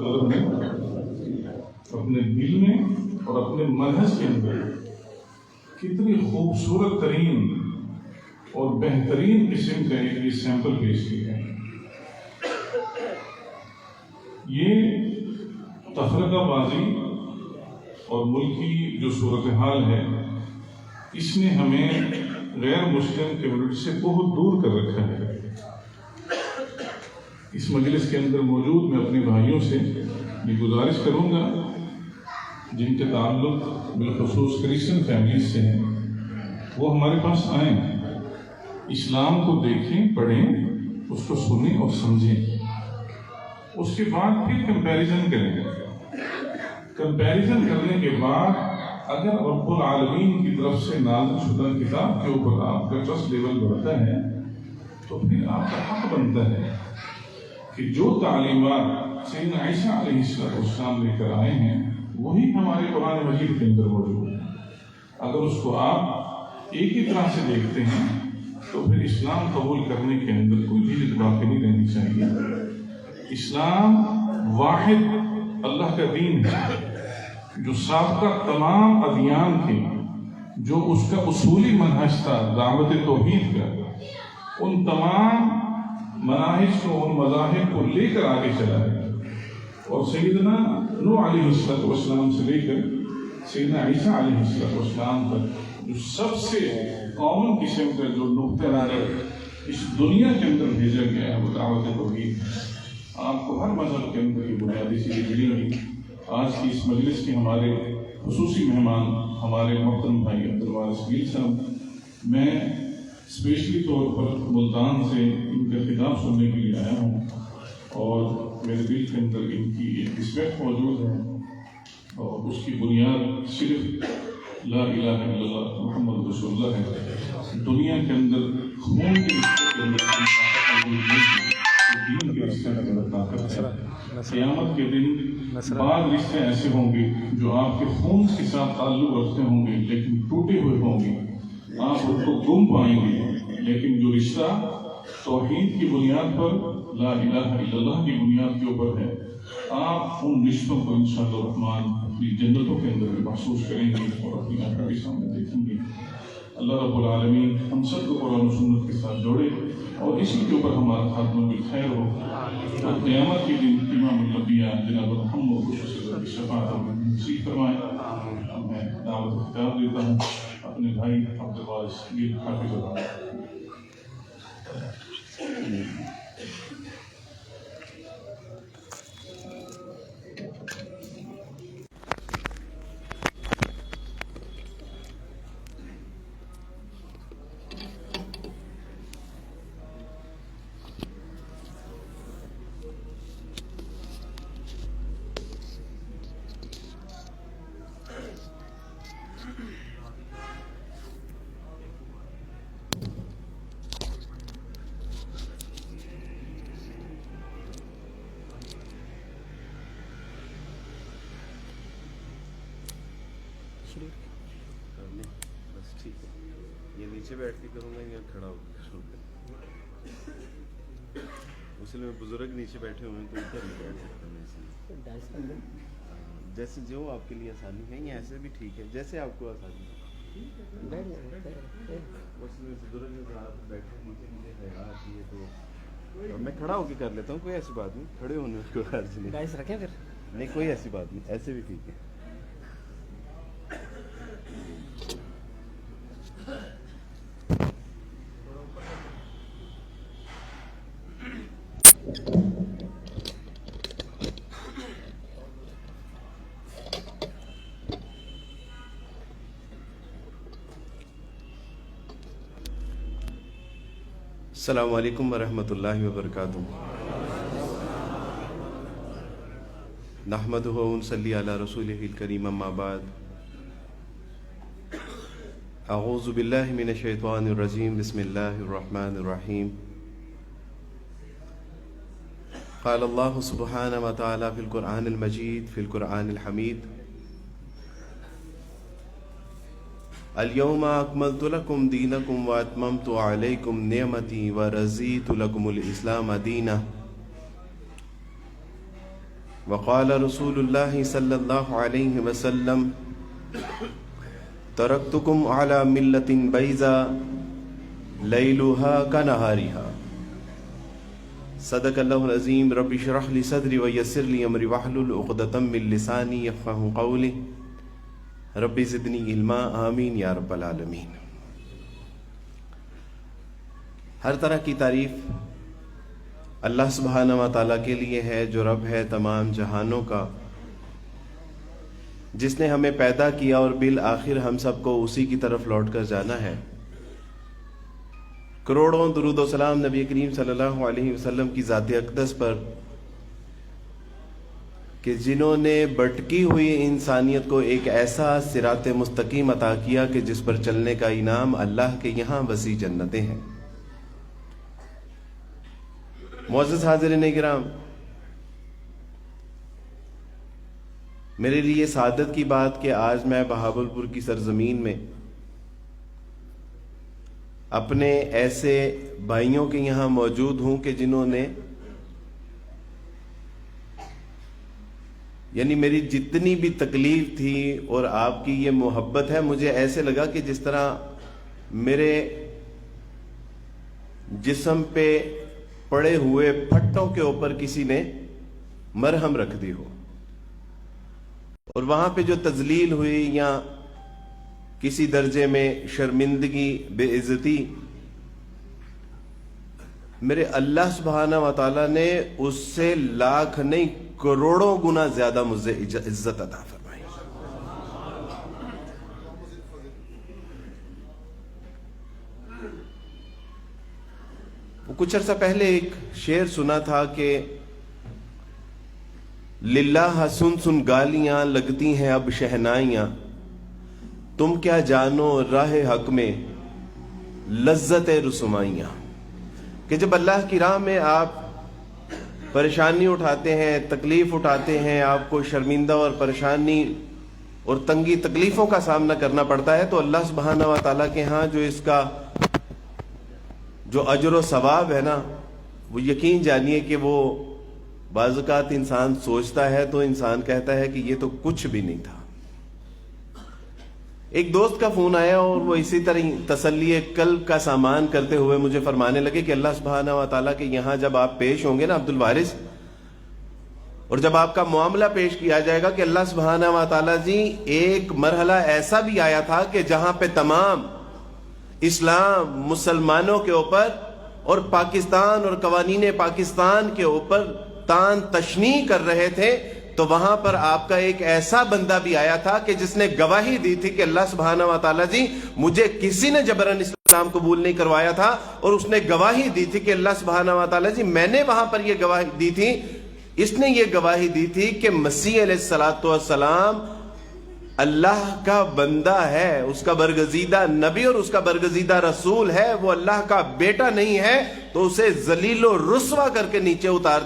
نے اپنے دل میں اور اپنے منہج کے اندر کتنی خوبصورت ترین اور بہترین قسم کا ایک سیمپل پیش کیا ہے. یہ تفرقہ بازی اور ملکی جو صورتحال ہے اس نے ہمیں غیر مسلم کمیونٹی سے بہت دور کر رکھا ہے. اس مجلس کے اندر موجود میں اپنے بھائیوں سے یہ گزارش کروں گا جن کے تعلق بالخصوص کرسچن فیملیز سے ہیں، وہ ہمارے پاس آئیں، اسلام کو دیکھیں، پڑھیں، اس کو سنیں اور سمجھیں. اس کے بعد پھر کمپیریزن کریں. کمپیریزن کرنے کے بعد اگر رب العالمین کی طرف سے نازل شدہ کتاب کے اوپر آپ کا ٹرسٹ لیول بڑھتا ہے تو پھر آپ کا حق بنتا ہے کہ جو تعلیمات سیدنا عیسیٰ علیہ السلام لے کر آئے ہیں وہی ہمارے قرآن مجید کے اندر موجود ہے. اگر اس کو آپ ایک ہی طرح سے دیکھتے ہیں تو پھر اسلام قبول کرنے کے اندر کوئی جھجک باقی نہیں رہنی چاہیے. اسلام واحد اللہ کا دین ہے جو سابقہ تمام ادیان کے جو اس کا اصولی منہج تھا دعوت توحید کا، ان تمام مناہج کو، ان مذاہب کو لے کر آگے چلا ہے. اور سیدنا نوح علیہ السلام سے لے کر سیدنا عیسیٰ علیہ السلام تک جو سب سے کامن قسم کا جو نقطہ نظر اس دنیا کے اندر بھیجا گیا ہے وہ دعوت توحید. آپ کو ہر مذہب کے اندر کی بنیادی چیزیں ملیں گی. آج کی اس مجلس کے ہمارے خصوصی مہمان ہمارے محترم بھائی عبدالوارث گیل صاحب، میں اسپیشلی طور پر ملتان سے ان کا خطاب سننے کے لیے آیا ہوں اور میرے دل کے اندر ان کی ایک رسپیکٹ موجود ہے اور اس کی بنیاد صرف لا الہ الا اللہ محمد رسول اللہ ہے. دنیا کے اندر خون کے رشتے کے اندر دین کے رشتے کے اندر طاقت ہے. قیامت کے دن بعض رشتے ایسے ہوں گے جو آپ کے خون کے ساتھ تعلق رکھتے ہوں گے لیکن ٹوٹے ہوئے ہوں گے، آپ ان کو گم پائیں گے. لیکن جو رشتہ توحید کی بنیاد پر، لا الہ الا اللہ کی بنیاد کے اوپر ہے، آپ ان رشتوں کو انشاءاللہ الرحمن اپنی جنتوں کے اندر بھی محسوس کریں گے اور اپنی آنکھوں کے سامنے دیکھیں گے. اللہ رب العالمین ہم سب کو قرآن و سنت کے ساتھ جوڑے اور اسی کے اوپر ہمارا خاتمہ بالخیر ہو. اور قیامت کے دن امام الانبیاء جناب محمد صلی اللہ علیہ وسلم کی شفاعت ہمیں نصیب فرمائے. میں دعوت خطاب دیتا ہوں اپنے بھائی عبدالوارث گیل حافظ اللہ. بس ٹھیک ہے، یہ نیچے بیٹھ کے کروں گا یا کھڑا ہو کے شروع کروں؟ اصل میں بزرگ نیچے بیٹھے ہوئے ہیں تو اوپر نہیں بیٹھ سکتا میں، جیسے جو آپ کے لیے آسانی ہے یا ایسے بھی ٹھیک ہے جیسے آپ کو آسانی ہے. اصل میں بزرگ آپ بیٹھے نیچے مجھے حیا آتی ہے تو میں کھڑا ہو کے کر لیتا ہوں، کوئی ایسی بات نہیں، کھڑے ہونے کو خرچ نہیں رکھیں پھر نہیں، کوئی ایسی بات نہیں، ایسے بھی ٹھیک ہے. السلام علیکم ورحمۃ اللہ وبرکاتہ. نحمدہ و نصلی علی رسولہ الکریم، اما بعد. اعوذ باللہ من الشیطان الرجیم، بسم اللہ الرحمن الرحیم. قال اللہ سبحانہ وتعالی فی القرآن المجید فی القرآن الحمید: اليوم اکملت لکم دینکم واتممت علیکم نعمتی ورضیت لکم الاسلام دینا. وقال رسول اللہ صلی اللہ علیہ وسلم ترکتکم علی ملت بیضا لیلها کنہارها صدق اللہ العظیم رب اشرح لی صدری ویسر لی امری واحلل عقدۃ من لسانی یفقہوا قولی رب زدنی علما آمین یا رب العالمین۔ ہر طرح کی تعریف اللہ سبحانہ و تعالیٰ کے لیے ہے جو رب ہے تمام جہانوں کا، جس نے ہمیں پیدا کیا اور بالآخر ہم سب کو اسی کی طرف لوٹ کر جانا ہے۔ کروڑوں درود و سلام نبی کریم صلی اللہ علیہ وسلم کی ذات اقدس پر کہ جنہوں نے بھٹکی ہوئی انسانیت کو ایک ایسا صراط مستقیم عطا کیا کہ جس پر چلنے کا انعام اللہ کے یہاں وسیع جنتیں ہیں۔ معزز حاضرین کرام، میرے لیے سعادت کی بات کہ آج میں بہاولپور کی سرزمین میں اپنے ایسے بھائیوں کے یہاں موجود ہوں کہ جنہوں نے یعنی میری جتنی بھی تکلیف تھی اور آپ کی یہ محبت ہے، مجھے ایسے لگا کہ جس طرح میرے جسم پہ پڑے ہوئے پھٹوں کے اوپر کسی نے مرہم رکھ دی ہو، اور وہاں پہ جو تذلیل ہوئی یا کسی درجے میں شرمندگی، بے عزتی، میرے اللہ سبحانہ و تعالیٰ نے اس سے لاکھ نہیں کروڑوں گنا زیادہ مجھے عزت عطا فرمائی۔ کچھ عرصہ پہلے ایک شعر سنا تھا کہ للہ سن سن گالیاں لگتی ہیں اب شہنائیاں، تم کیا جانو راہ حق میں لذت رسوائیاں۔ کہ جب اللہ کی راہ میں آپ پریشانی اٹھاتے ہیں، تکلیف اٹھاتے ہیں، آپ کو شرمندہ اور پریشانی اور تنگی تکلیفوں کا سامنا کرنا پڑتا ہے، تو اللہ سبحانہ و تعالیٰ کے ہاں جو اس کا جو اجر و ثواب ہے نا، وہ یقین جانیے کہ وہ بعض اوقات انسان سوچتا ہے تو انسان کہتا ہے کہ یہ تو کچھ بھی نہیں تھا۔ ایک دوست کا فون آیا اور وہ اسی طرح تسلی قلب کا سامان کرتے ہوئے مجھے فرمانے لگے کہ اللہ سبحانہ و تعالیٰ کے یہاں جب آپ پیش ہوں گے نا عبد الوارث، اور جب آپ کا معاملہ پیش کیا جائے گا کہ اللہ سبحانہ و تعالیٰ جی ایک مرحلہ ایسا بھی آیا تھا کہ جہاں پہ تمام اسلام مسلمانوں کے اوپر اور پاکستان اور قوانین پاکستان کے اوپر تان تشنیع کر رہے تھے، تو وہاں پر آپ کا ایک ایسا بندہ بھی آیا تھا کہ جس نے گواہی دی تھی کہ اللہ سبحانہ و تعالیٰ جی مجھے کسی نے جبراً اسلام قبول نہیں کروایا تھا، اور اس نے گواہی دی تھی کہ اللہ سبحانہ و تعالیٰ جی میں نے وہاں پر یہ گواہی دی تھی، اس نے یہ گواہی دی تھی کہ مسیح علیہ السلام اللہ کا بندہ ہے، اس کا برگزیدہ نبی اور اس کا برگزیدہ رسول ہے، وہ اللہ کا بیٹا نہیں ہے، تو اسے ذلیل و رسوا کر کے نیچے اتار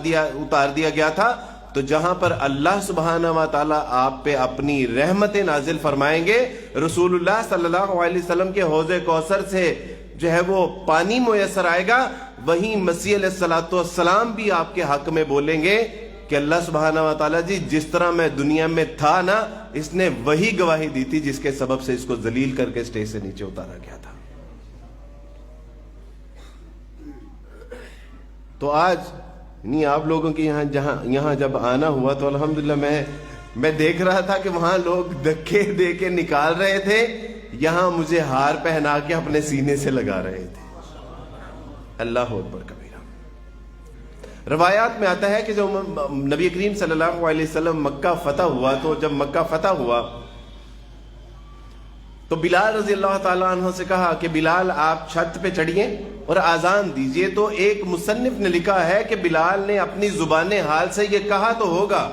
دیا گیا تھا۔ تو جہاں پر اللہ سبحانہ و تعالیٰ آپ پہ اپنی رحمت نازل فرمائیں گے، رسول اللہ صلی اللہ علیہ وسلم کے حوض کوثر سے جو ہے وہ پانی میسر آئے گا، وہیں مسیح علیہ السلام بھی آپ کے حق میں بولیں گے کہ اللہ سبحانہ و تعالیٰ جی جس طرح میں دنیا میں تھا نا، اس نے وہی گواہی دی تھی جس کے سبب سے اس کو ذلیل کر کے اسٹیج سے نیچے اتارا گیا تھا۔ تو آج نہیں آپ لوگوں کے یہاں جب آنا ہوا تو الحمدللہ میں دیکھ رہا تھا کہ وہاں لوگ دھکے دے کے نکال رہے تھے، یہاں مجھے ہار پہنا کے اپنے سینے سے لگا رہے تھے۔ اللہ اکبر کبیرہ۔ روایات میں آتا ہے کہ جب نبی کریم صلی اللہ علیہ وسلم مکہ فتح ہوا، تو جب مکہ فتح ہوا تو بلال رضی اللہ تعالیٰ عنہ سے کہا کہ بلال آپ چھت پہ چڑھیے اور اذان دیجئے۔ تو ایک مصنف نے لکھا ہے کہ بلال نے اپنی زبان حال سے یہ کہا تو ہوگا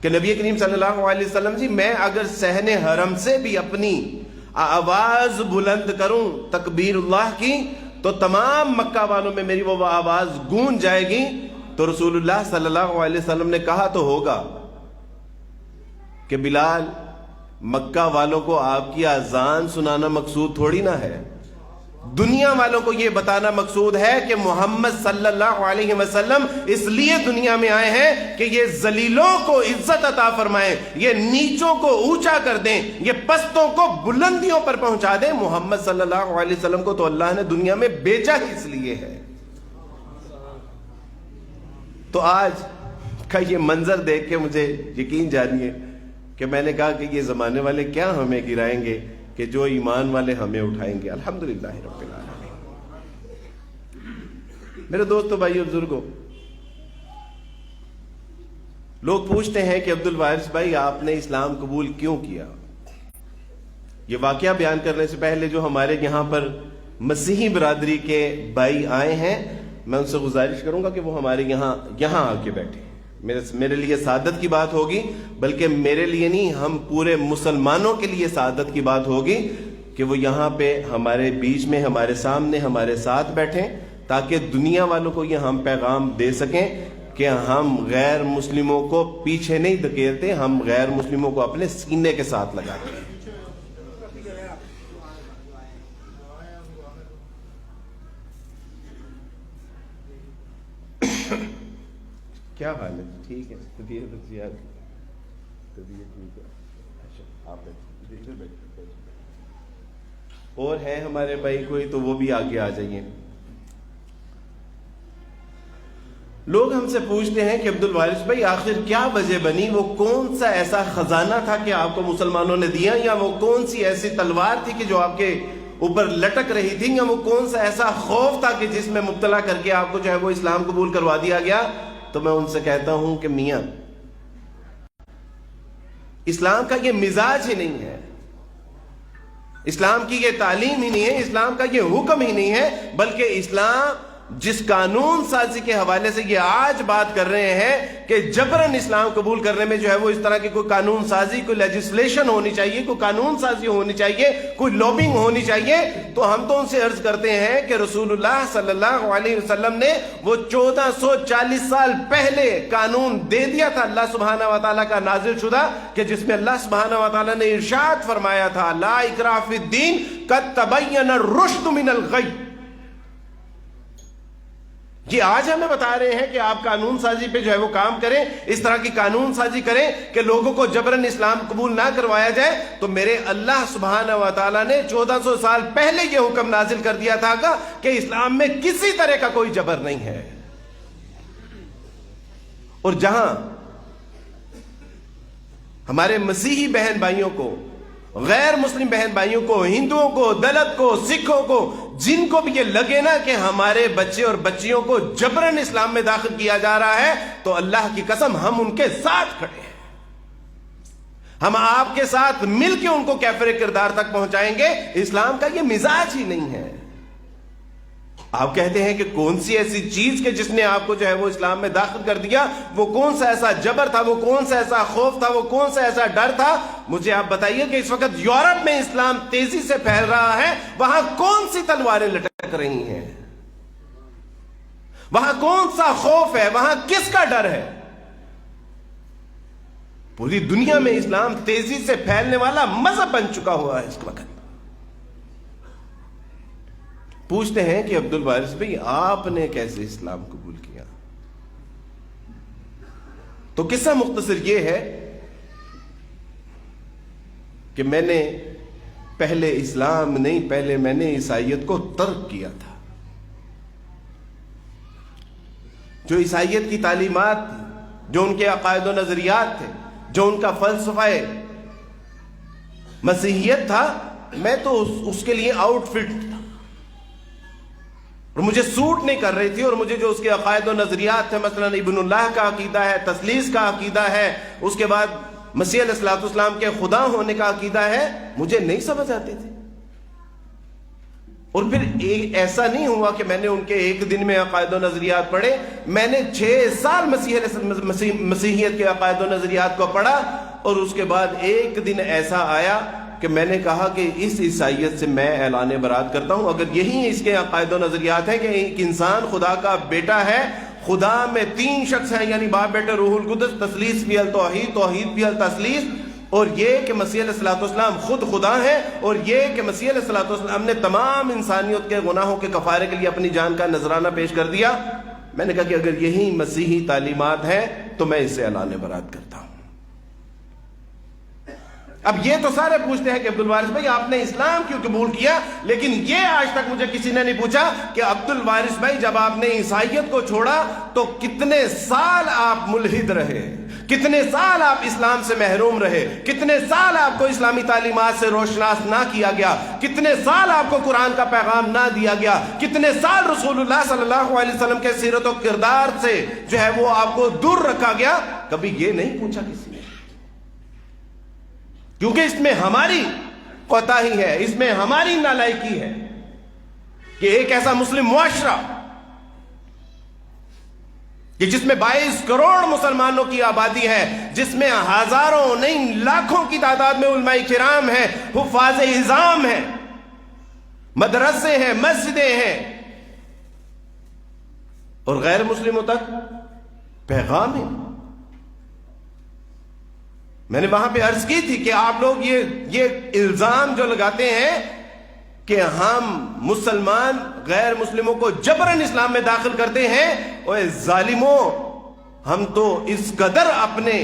کہ نبی کریم صلی اللہ علیہ وسلم جی میں اگر صحن حرم سے بھی اپنی آواز بلند کروں تکبیر اللہ کی تو تمام مکہ والوں میں میری وہ آواز گونج جائے گی۔ تو رسول اللہ صلی اللہ علیہ وسلم نے کہا تو ہوگا کہ بلال مکہ والوں کو آپ کی اذان سنانا مقصود تھوڑی نہ ہے، دنیا والوں کو یہ بتانا مقصود ہے کہ محمد صلی اللہ علیہ وسلم اس لیے دنیا میں آئے ہیں کہ یہ ذلیلوں کو عزت عطا فرمائیں، یہ نیچوں کو اونچا کر دیں، یہ پستوں کو بلندیوں پر پہنچا دیں۔ محمد صلی اللہ علیہ وسلم کو تو اللہ نے دنیا میں بھیجا ہی اس لیے ہے۔ تو آج کا یہ منظر دیکھ کے مجھے یقین جانیے کہ میں نے کہا کہ یہ زمانے والے کیا ہمیں گرائیں گے کہ جو ایمان والے ہمیں اٹھائیں گے۔ الحمدللہ رب العالمین۔ میرے دوستو، بھائیو، بزرگوں، لوگ پوچھتے ہیں کہ عبد الوارث بھائی آپ نے اسلام قبول کیوں کیا؟ یہ واقعہ بیان کرنے سے پہلے جو ہمارے یہاں پر مسیحی برادری کے بھائی آئے ہیں، میں ان سے گزارش کروں گا کہ وہ ہمارے یہاں آ کے بیٹھے۔ میرے لیے سعادت کی بات ہوگی، بلکہ میرے لیے نہیں، ہم پورے مسلمانوں کے لیے سعادت کی بات ہوگی کہ وہ یہاں پہ ہمارے بیچ میں، ہمارے سامنے، ہمارے ساتھ بیٹھیں، تاکہ دنیا والوں کو یہ ہم پیغام دے سکیں کہ ہم غیر مسلموں کو پیچھے نہیں دھکیلتے، ہم غیر مسلموں کو اپنے سینے کے ساتھ لگاتے ہیں۔ کیا حال ہے؟ ٹھیک ہے؟ طبیعت ٹھیک ہے؟ اچھا، آپ اور ہے ہمارے بھائی کوئی تو وہ بھی آگے آ جائیے۔ لوگ ہم سے پوچھتے ہیں کہ عبد الوارث بھائی آخر کیا وجہ بنی، وہ کون سا ایسا خزانہ تھا کہ آپ کو مسلمانوں نے دیا، یا وہ کون سی ایسی تلوار تھی کہ جو آپ کے اوپر لٹک رہی تھی، یا وہ کون سا ایسا خوف تھا کہ جس میں مبتلا کر کے آپ کو جو ہے وہ اسلام قبول کروا دیا گیا؟ تو میں ان سے کہتا ہوں کہ میاں، اسلام کا یہ مزاج ہی نہیں ہے، اسلام کی یہ تعلیم ہی نہیں ہے، اسلام کا یہ حکم ہی نہیں ہے، بلکہ اسلام جس قانون سازی کے حوالے سے یہ آج بات کر رہے ہیں کہ جبراً اسلام قبول کرنے میں جو ہے وہ اس طرح کی کوئی قانون سازی، کوئی لیجسلیشن ہونی چاہیے، کوئی قانون سازی ہونی چاہیے، کوئی لابنگ ہونی چاہیے، تو ہم تو ان سے عرض کرتے ہیں کہ رسول اللہ صلی اللہ علیہ وسلم نے وہ 1440 سال پہلے قانون دے دیا تھا اللہ سبحانہ و تعالیٰ کا نازل شدہ، کہ جس میں اللہ سبحانہ و تعالیٰ نے ارشاد فرمایا تھا لا اکراہ فی الدین قد تبین الرشد من الغی۔ یہ آج ہمیں بتا رہے ہیں کہ آپ قانون سازی پہ جو ہے وہ کام کریں، اس طرح کی قانون سازی کریں کہ لوگوں کو جبراً اسلام قبول نہ کروایا جائے۔ تو میرے اللہ سبحانہ و تعالیٰ نے 1400 سال پہلے یہ حکم نازل کر دیا تھا کہ اسلام میں کسی طرح کا کوئی جبر نہیں ہے۔ اور جہاں ہمارے مسیحی بہن بھائیوں کو، غیر مسلم بہن بھائیوں کو، ہندوؤں کو، دلت کو، سکھوں کو، جن کو بھی یہ لگے نا کہ ہمارے بچے اور بچیوں کو جبراً اسلام میں داخل کیا جا رہا ہے، تو اللہ کی قسم ہم ان کے ساتھ کھڑے ہیں، ہم آپ کے ساتھ مل کے ان کو کیفر کردار تک پہنچائیں گے۔ اسلام کا یہ مزاج ہی نہیں ہے۔ آپ کہتے ہیں کہ کون سی ایسی چیز کہ جس نے آپ کو جو ہے وہ اسلام میں داخل کر دیا، وہ کون سا ایسا جبر تھا، وہ کون سا ایسا خوف تھا، وہ کون سا ایسا ڈر تھا؟ مجھے آپ بتائیے کہ اس وقت یورپ میں اسلام تیزی سے پھیل رہا ہے، وہاں کون سی تلواریں لٹک رہی ہیں، وہاں کون سا خوف ہے، وہاں کس کا ڈر ہے؟ پوری دنیا میں اسلام تیزی سے پھیلنے والا مذہب بن چکا ہوا ہے اس وقت۔ پوچھتے ہیں کہ عبد الوارث بھائی آپ نے کیسے اسلام قبول کیا؟ تو قصہ مختصر یہ ہے کہ میں نے پہلے اسلام نہیں، پہلے میں نے عیسائیت کو ترک کیا تھا۔ جو عیسائیت کی تعلیمات تھی، جو ان کے عقائد و نظریات تھے، جو ان کا فلسفہ مسیحیت تھا، میں تو اس کے لیے آؤٹ فٹ تھا اور مجھے سوٹ نہیں کر رہی تھی، اور مجھے جو اس کے عقائد و نظریات تھے، مثلا ابن اللہ کا عقیدہ ہے، تثلیث کا عقیدہ ہے، اس کے بعد مسیح علیہ الصلوۃ والسلام کے خدا ہونے کا عقیدہ ہے، مجھے نہیں سمجھ آتے تھے۔ اور پھر ایسا نہیں ہوا کہ میں نے ان کے ایک دن میں عقائد و نظریات پڑھے، میں نے 6 سال مسیحیت کے عقائد و نظریات کو پڑھا، اور اس کے بعد ایک دن ایسا آیا کہ میں نے کہا کہ اس عیسائیت سے میں اعلان برات کرتا ہوں۔ اگر یہی اس کے عقائد و نظریات ہیں کہ ایک انسان خدا کا بیٹا ہے، خدا میں 3 شخص ہیں، یعنی باپ بیٹے روح القدس، تثلیث فی التوحید، توحید فی التثلیث، اور یہ کہ مسیح علیہ الصلوۃ والسلام خود خدا ہیں، اور یہ کہ مسیح علیہ الصلوۃ والسلام نے تمام انسانیت کے گناہوں کے کفارے کے لیے اپنی جان کا نذرانہ پیش کر دیا. میں نے کہا کہ اگر یہی مسیحی تعلیمات ہیں تو میں اس سے اعلان برات کرتا ہوں. اب یہ تو سارے پوچھتے ہیں کہ عبد الوارث بھائی آپ نے اسلام کیوں قبول کیا، لیکن یہ آج تک مجھے کسی نے نہیں پوچھا کہ عبد الوارث بھائی جب آپ نے عیسائیت کو چھوڑا تو کتنے سال آپ ملحد رہے، کتنے سال آپ اسلام سے محروم رہے، کتنے سال آپ کو اسلامی تعلیمات سے روشناس نہ کیا گیا، کتنے سال آپ کو قرآن کا پیغام نہ دیا گیا، کتنے سال رسول اللہ صلی اللہ علیہ وسلم کے سیرت و کردار سے جو ہے وہ آپ کو دور رکھا گیا. کبھی یہ نہیں پوچھا کسی نے، کیونکہ اس میں ہماری کوتاہی ہے، اس میں ہماری نالائکی ہے کہ ایک ایسا مسلم معاشرہ کہ جس میں 22 کروڑ مسلمانوں کی آبادی ہے، جس میں ہزاروں نہیں لاکھوں کی تعداد میں علماء کرام ہیں، حفاظ اعظام ہیں، مدرسے ہیں، مسجدیں ہیں، اور غیر مسلموں تک پیغام ہے. میں نے وہاں پہ عرض کی تھی کہ آپ لوگ یہ الزام جو لگاتے ہیں کہ ہم مسلمان غیر مسلموں کو جبراً اسلام میں داخل کرتے ہیں، اوے ظالموں، ہم تو اس قدر اپنے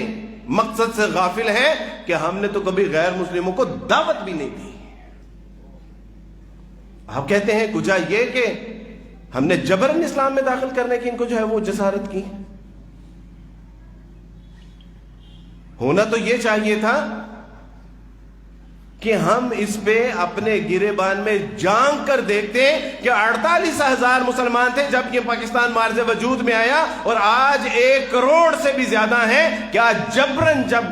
مقصد سے غافل ہیں کہ ہم نے تو کبھی غیر مسلموں کو دعوت بھی نہیں دی. آپ کہتے ہیں کجا یہ کہ ہم نے جبراً اسلام میں داخل کرنے کی ان کو جو ہے وہ جسارت کی. ہونا تو یہ چاہیے تھا کہ ہم اس پہ اپنے گریبان میں جانگ کر دیکھتے کہ 48,000 مسلمان تھے جب یہ پاکستان مارز وجود میں آیا، اور آج 1 کروڑ سے بھی زیادہ ہیں. کیا جبراً جب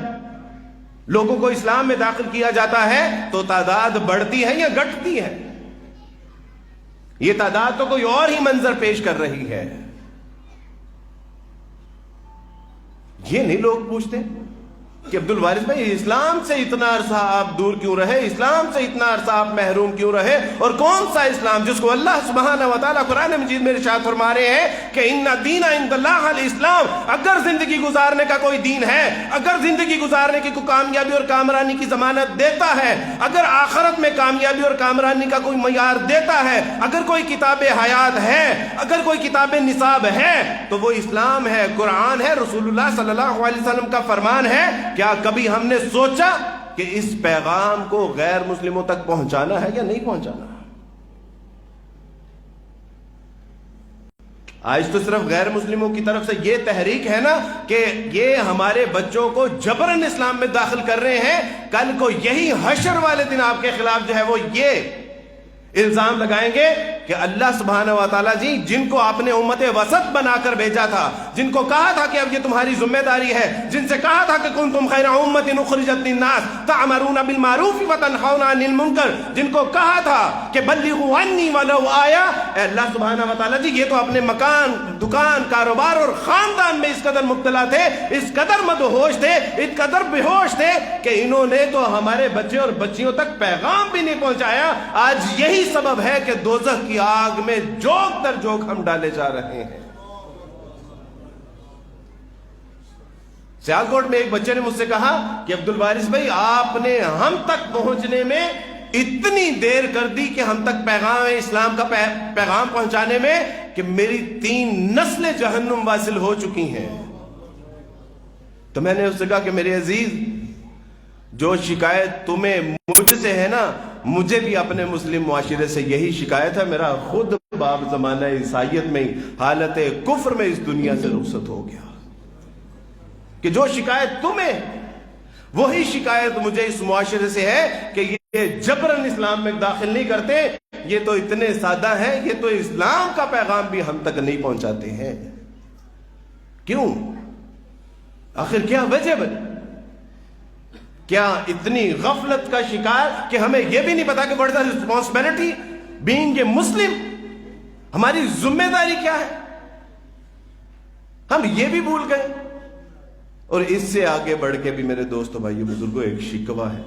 لوگوں کو اسلام میں داخل کیا جاتا ہے تو تعداد بڑھتی ہے یا گھٹتی ہے؟ یہ تعداد تو کوئی اور ہی منظر پیش کر رہی ہے. یہ نہیں لوگ پوچھتے کہ عبد الوارث بھائی اسلام سے اتنا عرصہ آپ دور کیوں رہے، اسلام سے اتنا عرصہ آپ محروم کیوں رہے، اور کون سا اسلام جس کو اللہ سبحانہ و تعالیٰ قرآن مجید میں ارشاد فرما رہے ہیں کہ ان الدین عند اللہ الاسلام. اگر زندگی گزارنے کا کوئی دین ہے، اگر زندگی گزارنے کی کوئی کامیابی اور کامرانی کی ضمانت دیتا ہے، اگر آخرت میں کامیابی اور کامرانی کا کوئی معیار دیتا ہے، اگر کوئی کتاب حیات ہے، اگر کوئی کتاب نصاب ہے تو وہ اسلام ہے، قرآن ہے، رسول اللہ صلی اللہ علیہ وسلم کا فرمان ہے. کیا کبھی ہم نے سوچا کہ اس پیغام کو غیر مسلموں تک پہنچانا ہے یا نہیں پہنچانا؟ آج تو صرف غیر مسلموں کی طرف سے یہ تحریک ہے نا کہ یہ ہمارے بچوں کو جبراً اسلام میں داخل کر رہے ہیں. کل کو یہی حشر والے دن آپ کے خلاف جو ہے وہ یہ الزام لگائیں گے کہ اللہ سبحانہ و تعالیٰ جی جن کو آپ نے امت وسط بنا کر بھیجا تھا، جن کو کہا تھا کہ اب یہ تمہاری ذمہ داری ہے، جن سے کہا تھا کہ کنتم خیر امت اخرجت للناس تأمرون بالمعروف وتنہون عن المنکر، جن کو کہا تھا کہ بلغوا عنی ولو آیا، اے اللہ سبحانہ و تعالیٰ جی یہ تو اپنے مکان، دکان، کاروبار اور خاندان میں اس قدر مبتلا تھے، اس قدر مدہوش تھے، اس قدر بے ہوش تھے کہ انہوں نے تو ہمارے بچے اور بچیوں تک پیغام بھی نہیں پہنچایا. آج یہی سبب ہے کہ دوزخ کی آگ میں جوک در جوک ہم ڈالے جا رہے ہیں. سیالکوٹ میں ایک بچے نے مجھ سے کہا کہ عبد الوارث بھائی آپ نے ہم تک پہنچنے میں اتنی دیر کر دی کہ ہم تک پیغام اسلام کا پیغام پہنچانے میں کہ میری 3 نسلیں جہنم واصل ہو چکی ہیں. تو میں نے اس سے کہا کہ میرے عزیز، جو شکایت تمہیں مجھ سے ہے نا، مجھے بھی اپنے مسلم معاشرے سے یہی شکایت ہے. میرا خود باب زمانہ عیسائیت میں حالت کفر میں اس دنیا سے رخصت ہو گیا. کہ جو شکایت تمہیں، وہی شکایت مجھے اس معاشرے سے ہے کہ یہ جبراً اسلام میں داخل نہیں کرتے، یہ تو اتنے سادہ ہیں، یہ تو اسلام کا پیغام بھی ہم تک نہیں پہنچاتے ہیں. کیوں؟ آخر کیا وجہ بنی؟ کیا اتنی غفلت کا شکار کہ ہمیں یہ بھی نہیں پتا کہ what is the responsibility being a Muslim, ہماری ذمہ داری کیا ہے؟ ہم یہ بھی بھول گئے. اور اس سے آگے بڑھ کے بھی میرے دوستوں بھائیو بزرگوں ایک شکوہ ہے،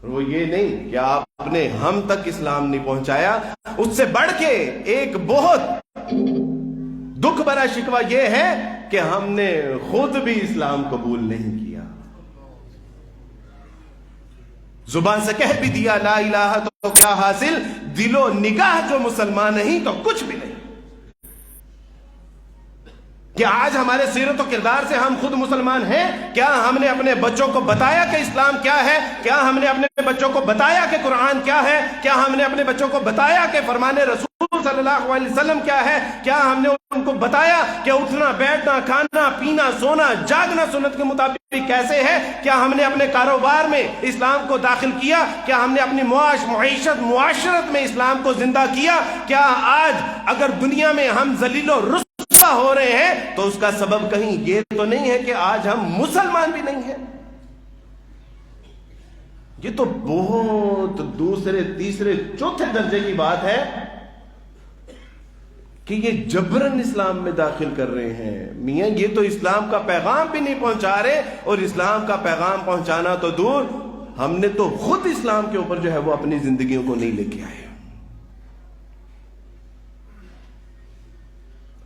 اور وہ یہ نہیں کہ آپ نے ہم تک اسلام نہیں پہنچایا، اس سے بڑھ کے ایک بہت دکھ بھرا شکوہ یہ ہے کہ ہم نے خود بھی اسلام قبول نہیں کیا. زبان سے کہہ بھی دیا لا الہ تو کیا حاصل، دل و نگاہ جو مسلمان نہیں تو کچھ بھی نہیں. کہ آج ہمارے سیرت و کردار سے ہم خود مسلمان ہیں؟ کیا ہم نے اپنے بچوں کو بتایا کہ اسلام کیا ہے؟ کیا ہم نے اپنے بچوں کو بتایا کہ قرآن کیا ہے؟ کیا ہم نے اپنے بچوں کو بتایا کہ فرمان رسول صلی اللہ علیہ وسلم کیا ہے؟ کیا ہم نے ان کو بتایا کہ اٹھنا بیٹھنا کھانا پینا سونا جاگنا سنت کے مطابق کیسے ہے؟ کیا ہم نے اپنے کاروبار میں اسلام کو داخل کیا؟ کیا ہم نے اپنی معاشرت میں اسلام کو زندہ کیا؟ کیا آج اگر دنیا میں ہم ذلیل و رسوا ہو رہے ہیں تو اس کا سبب کہیں یہ تو نہیں ہے کہ آج ہم مسلمان بھی نہیں ہیں؟ یہ تو بہت دوسرے تیسرے چوتھے درجے کی بات ہے کہ یہ جبرن اسلام میں داخل کر رہے ہیں. میاں یہ تو اسلام کا پیغام بھی نہیں پہنچا رہے، اور اسلام کا پیغام پہنچانا تو دور، ہم نے تو خود اسلام کے اوپر جو ہے وہ اپنی زندگیوں کو نہیں لے کے آئے.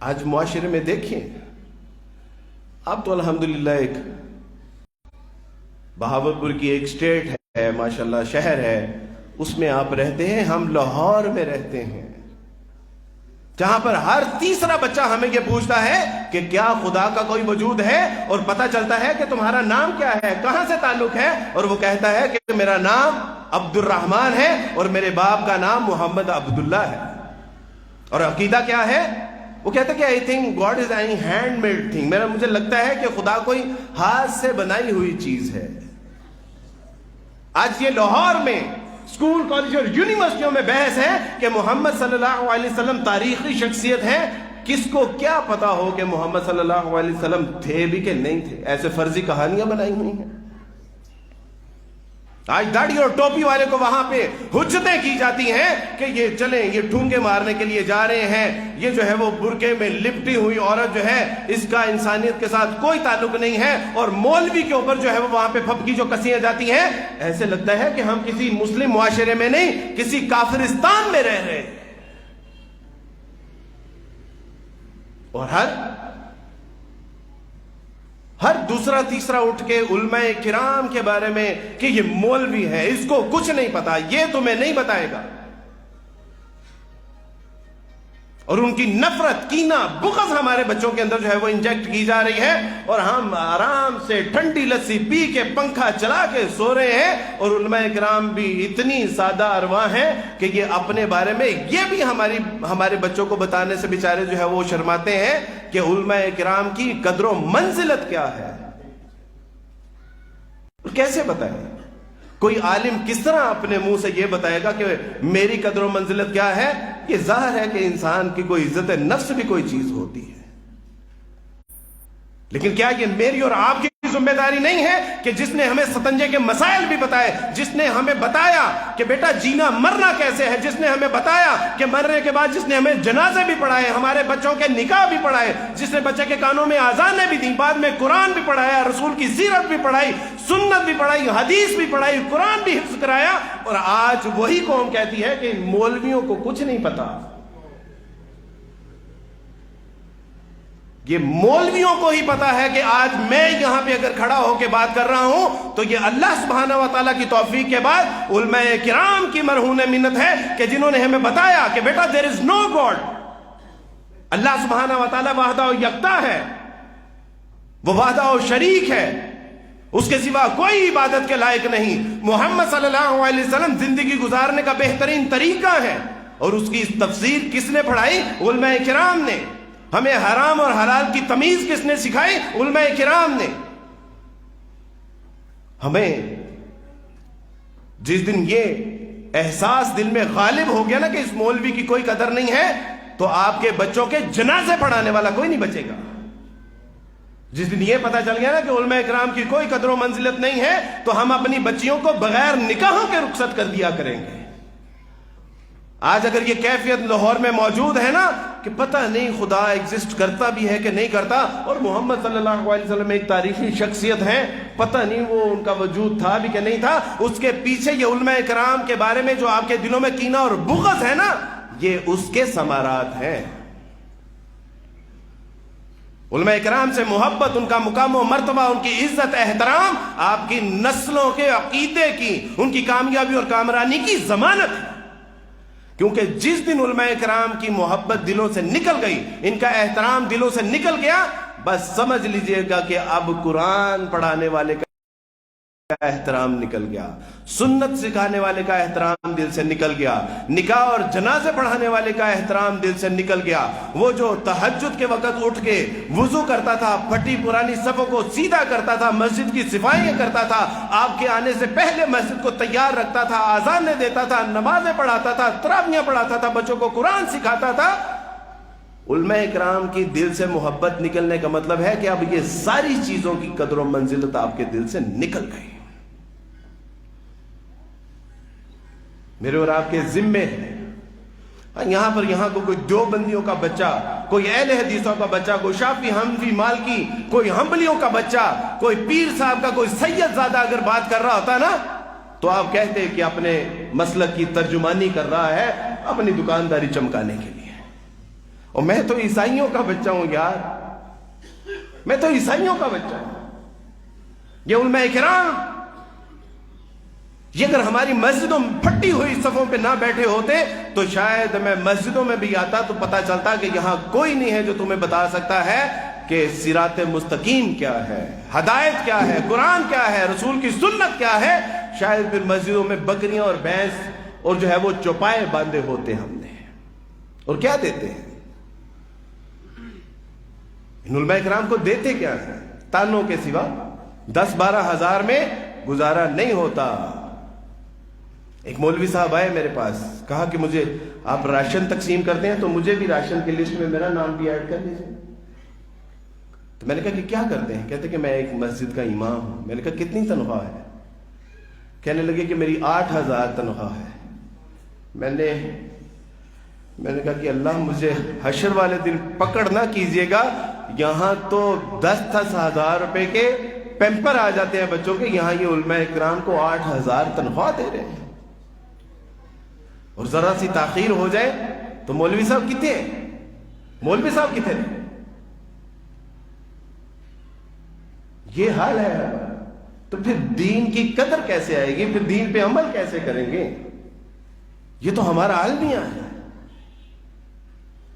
آج معاشرے میں دیکھیں، اب تو الحمدللہ ایک بہاولپور کی ایک سٹیٹ ہے ماشاءاللہ، شہر ہے، اس میں آپ رہتے ہیں. ہم لاہور میں رہتے ہیں جہاں پر ہر تیسرا بچہ ہمیں یہ پوچھتا ہے کہ کیا خدا کا کوئی وجود ہے، اور پتہ چلتا ہے کہ تمہارا نام کیا ہے، کہاں سے تعلق ہے، اور وہ کہتا ہے کہ میرا نام عبد الرحمن ہے اور میرے باپ کا نام محمد عبداللہ ہے. اور عقیدہ کیا ہے؟ وہ کہتا ہے کہ I think God is any handmade thing. مجھے لگتا ہے کہ خدا کوئی ہاتھ سے بنائی ہوئی چیز ہے. آج یہ لاہور میں اسکول کالج اور یونیورسٹیوں میں بحث ہے کہ محمد صلی اللہ علیہ وسلم تاریخی شخصیت ہے. کس کو کیا پتا ہو کہ محمد صلی اللہ علیہ وسلم تھے بھی کہ نہیں تھے؟ ایسے فرضی کہانیاں بنائی ہوئی ہیں. آج داڑھی اور ٹوپی والے کو وہاں پہ حجتیں کی جاتی ہیں کہ یہ چلیں، یہ ٹھونگے مارنے کے لیے جا رہے ہیں، یہ جو ہے وہ برقعے میں لپٹی ہوئی عورت جو ہے اس کا انسانیت کے ساتھ کوئی تعلق نہیں ہے، اور مولوی کے اوپر جو ہے وہ وہاں پہ پھپکی جو کسیاں جاتی ہیں. ایسے لگتا ہے کہ ہم کسی مسلم معاشرے میں نہیں، کسی کافرستان میں رہ رہے ہیں. اور ہر دوسرا تیسرا اٹھ کے علماء کرام کے بارے میں کہ یہ مولوی ہے، اس کو کچھ نہیں پتا، یہ تمہیں نہیں بتائے گا. اور ان کی نفرت، کینہ، بغض ہمارے بچوں کے اندر جو ہے وہ انجیکٹ کی جا رہی ہے، اور ہم آرام سے ٹھنڈی لسی پی کے پنکھا چلا کے سو رہے ہیں. اور علماء کرام بھی اتنی سادہ ارواح ہیں کہ یہ اپنے بارے میں یہ بھی ہمارے بچوں کو بتانے سے بیچارے جو ہے وہ شرماتے ہیں کہ علماء کرام کی قدر و منزلت کیا ہے. کیسے بتائیں؟ کوئی عالم کس طرح اپنے منہ سے یہ بتائے گا کہ میری قدر و منزلت کیا ہے؟ یہ ظاہر ہے کہ انسان کی کوئی عزت نفس بھی کوئی چیز ہوتی ہے. لیکن کیا یہ میری اور آپ کی ذمہ داری نہیں ہے کہ جس نے ہمیں ستنجے کے مسائل بھی بتائے، جس نے ہمیں بتایا کہ بیٹا جینا مرنا کیسے ہے، جس نے ہمیں بتایا کہ مرنے کے بعد، جس نے ہمیں جنازے بھی پڑھائے، ہمارے بچوں کے نکاح بھی پڑھائے، جس نے بچے کے کانوں میں آذانیں بھی دیں، بعد میں قرآن بھی پڑھایا، رسول کی سیرت بھی پڑھائی، سنت بھی پڑھائی، حدیث بھی پڑھائی، قرآن بھی حفظ کرایا. اور آج وہی قوم کہتی ہے کہ ان مولویوں کو کچھ نہیں پتا. یہ مولویوں کو ہی پتا ہے کہ آج میں یہاں پہ اگر کھڑا ہو کے بات کر رہا ہوں تو یہ اللہ سبحانہ و تعالیٰ کی توفیق کے بعد علماء کرام کی مرہون منت ہے کہ جنہوں نے ہمیں بتایا کہ بیٹا there is no God. اللہ سبحانہ و تعالیٰ وحدہ و یکتا ہے، وہ وحدہ و شریک ہے، اس کے سوا کوئی عبادت کے لائق نہیں. محمد صلی اللہ علیہ وسلم زندگی گزارنے کا بہترین طریقہ ہے، اور اس کی تفسیر کس نے پڑھائی؟ علماء کرام نے. ہمیں حرام اور حلال کی تمیز کس نے سکھائی؟ علماء کرام نے. ہمیں جس دن یہ احساس دل میں غالب ہو گیا نا کہ اس مولوی کی کوئی قدر نہیں ہے، تو آپ کے بچوں کے جنازے پڑھانے والا کوئی نہیں بچے گا. جس دن یہ پتا چل گیا نا کہ علماء کرام کی کوئی قدر و منزلت نہیں ہے، تو ہم اپنی بچیوں کو بغیر نکاحوں کے رخصت کر دیا کریں گے. آج اگر یہ کیفیت لاہور میں موجود ہے نا کہ پتہ نہیں خدا ایگزسٹ کرتا بھی ہے کہ نہیں کرتا، اور محمد صلی اللہ علیہ وسلم ایک تاریخی شخصیت ہے، پتہ نہیں وہ ان کا وجود تھا بھی کہ نہیں تھا، اس کے پیچھے یہ علماء کرام کے بارے میں جو آپ کے دلوں میں کینہ اور بغض ہے نا، یہ اس کے ثمرات ہیں. علماء کرام سے محبت، ان کا مقام و مرتبہ، ان کی عزت احترام آپ کی نسلوں کے عقیدے کی، ان کی کامیابی اور کامرانی کی ضمانت ہے. کیونکہ جس دن علماء کرام کی محبت دلوں سے نکل گئی، ان کا احترام دلوں سے نکل گیا، بس سمجھ لیجئے گا کہ اب قرآن پڑھانے والے کا احترام نکل گیا، سنت سکھانے والے کا احترام دل سے نکل گیا، نکاح اور جنازے پڑھانے والے کا احترام دل سے نکل گیا. وہ جو تہجد کے وقت اٹھ کے وضو کرتا تھا، پھٹی پرانی صفوں کو سیدھا کرتا تھا، مسجد کی صفائیاں کرتا تھا، آپ کے آنے سے پہلے مسجد کو تیار رکھتا تھا، اذانیں دیتا تھا، نمازیں پڑھاتا تھا، تراویحیں پڑھاتا تھا، بچوں کو قرآن سکھاتا تھا، علماء اکرام کی دل سے محبت نکلنے کا مطلب ہے کہ اب یہ ساری چیزوں کی قدر و منزلت آپ کے دل سے نکل گئی. میرے اور آپ کے ذمے یہاں پر کوئی دیوبندیوں کا بچہ، کوئی اہل حدیثوں کا بچہ، کوئی شافعی، حنفی، مالکی، کوئی حنبلیوں کا بچہ، کوئی پیر صاحب کا کوئی سید زادہ اگر بات کر رہا ہوتا نا تو آپ کہتے کہ اپنے مسلک کی ترجمانی کر رہا ہے اپنی دکانداری چمکانے کے لیے. اور میں تو عیسائیوں کا بچہ ہوں یار، میں تو عیسائیوں کا بچہ ہوں. یہ علماء کرام یہ اگر ہماری مسجدوں میں پھٹی ہوئی صفوں پہ نہ بیٹھے ہوتے تو شاید میں مسجدوں میں بھی آتا تو پتا چلتا کہ یہاں کوئی نہیں ہے جو تمہیں بتا سکتا ہے کہ صراط مستقیم کیا ہے، ہدایت کیا ہے، قرآن کیا ہے، رسول کی سنت کیا ہے. شاید پھر مسجدوں میں بکریاں اور بھینس اور جو ہے وہ چوپائے باندھے ہوتے ہم نے. اور کیا دیتے ہیں ان علماء کرام کو؟ دیتے کیا ہیں؟ تانوں کے سوا 10-12 ہزار میں گزارا نہیں ہوتا. ایک مولوی صاحب آئے میرے پاس، کہا کہ مجھے آپ راشن تقسیم کرتے ہیں تو مجھے بھی راشن کی لسٹ میں میرا نام بھی ایڈ کر لیجیے. تو میں نے کہا کہ کیا کرتے ہیں؟ کہتے کہ میں ایک مسجد کا امام ہوں. میں نے کہا کتنی تنخواہ ہے؟ کہنے لگے کہ میری 8,000 تنخواہ ہے. میں نے کہا کہ اللہ مجھے حشر والے دن پکڑ نہ کیجیے گا، یہاں تو 10-10 ہزار روپے کے پیمپر آ جاتے ہیں بچوں کے، یہاں یہ علماء اکرام کو 8,000 تنخواہ دے رہے ہیں. اور ذرا سی تاخیر ہو جائے تو مولوی صاحب کتنے ہیں؟ مولوی صاحب کتنے ہیں؟ یہ حال ہے. تو پھر دین کی قدر کیسے آئے گی؟ پھر دین پہ عمل کیسے کریں گے؟ یہ تو ہمارا المیہ ہے.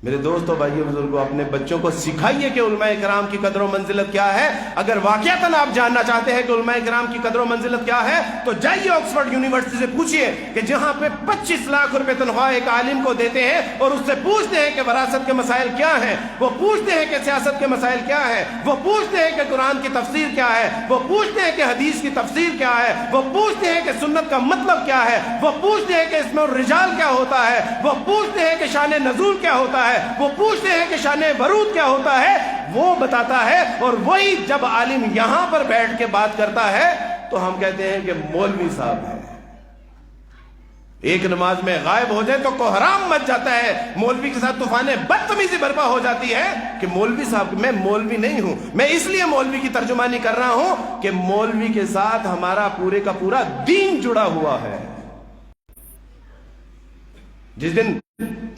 میرے دوستوں، بھائیوں، بزرگوں، اپنے بچوں کو سکھائیے کہ علماء کرام کی قدر و منزلت کیا ہے. اگر واقعتاً آپ جاننا چاہتے ہیں کہ علماء کرام کی قدر و منزلت کیا ہے تو جائیے آکسفورڈ یونیورسٹی سے پوچھئے کہ جہاں پہ 25 لاکھ روپے تنخواہ ایک عالم کو دیتے ہیں اور اس سے پوچھتے ہیں کہ وراثت کے مسائل کیا ہیں، وہ پوچھتے ہیں کہ سیاست کے مسائل کیا ہیں، وہ پوچھتے ہیں کہ قرآن کی تفسیر کیا ہے، وہ پوچھتے ہیں کہ حدیث کی تفسیر کیا ہے، وہ پوچھتے ہیں کہ سنت کا مطلب کیا ہے، وہ پوچھتے ہیں کہ اس میں الرجال کیا ہوتا ہے، وہ پوچھتے ہیں کہ شان نزول کیا ہوتا ہے، وہ پوچھتے ہیں کہ شان ورود کیا ہوتا ہے، وہ بتاتا ہے. اور وہی جب عالم یہاں پر بیٹھ کے بات کرتا ہے تو ہم کہتے ہیں کہ مولوی صاحب ہے. ایک نماز میں غائب ہو جائے تو کوہرام مچ جاتا ہے، مولوی کے ساتھ طوفان بدتمیزی برپا ہو جاتی ہے کہ مولوی صاحب. میں مولوی نہیں ہوں، میں اس لیے مولوی کی ترجمانی کر رہا ہوں کہ مولوی کے ساتھ ہمارا پورے کا پورا دین جڑا ہوا ہے. جس دن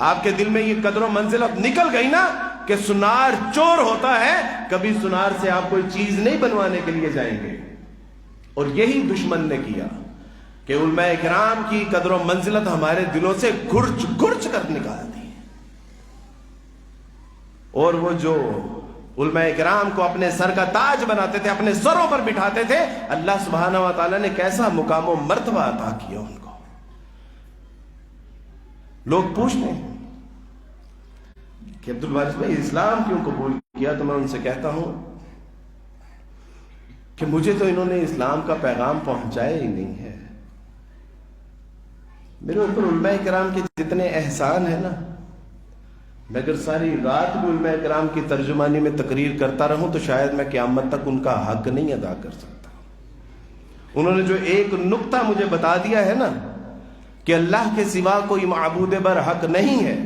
آپ کے دل میں یہ قدر و منزلت نکل گئی نا کہ سنار چور ہوتا ہے، کبھی سنار سے آپ کوئی چیز نہیں بنوانے کے لیے جائیں گے. اور یہی دشمن نے کیا کہ علماء کرام کی قدر و منزلت ہمارے دلوں سے گرچ گرچ کر نکال دی. اور وہ جو علماء کرام کو اپنے سر کا تاج بناتے تھے، اپنے سروں پر بٹھاتے تھے، اللہ سبحانہ و تعالیٰ نے کیسا مقام و مرتبہ عطا کیا ان کو. لوگ پوچھتے ہیں کہ عبدالوارث بھائی اسلام کیوں قبول کیا؟ تو میں ان سے کہتا ہوں کہ مجھے تو انہوں نے اسلام کا پیغام پہنچایا ہی نہیں ہے. میرے اوپر علماء کرام کے جتنے احسان ہیں نا، میں اگر ساری رات بھی علماء کرام کی ترجمانی میں تقریر کرتا رہوں تو شاید میں قیامت تک ان کا حق نہیں ادا کر سکتا. انہوں نے جو ایک نقطہ مجھے بتا دیا ہے نا کہ اللہ کے سوا کوئی معبود بر حق نہیں ہے،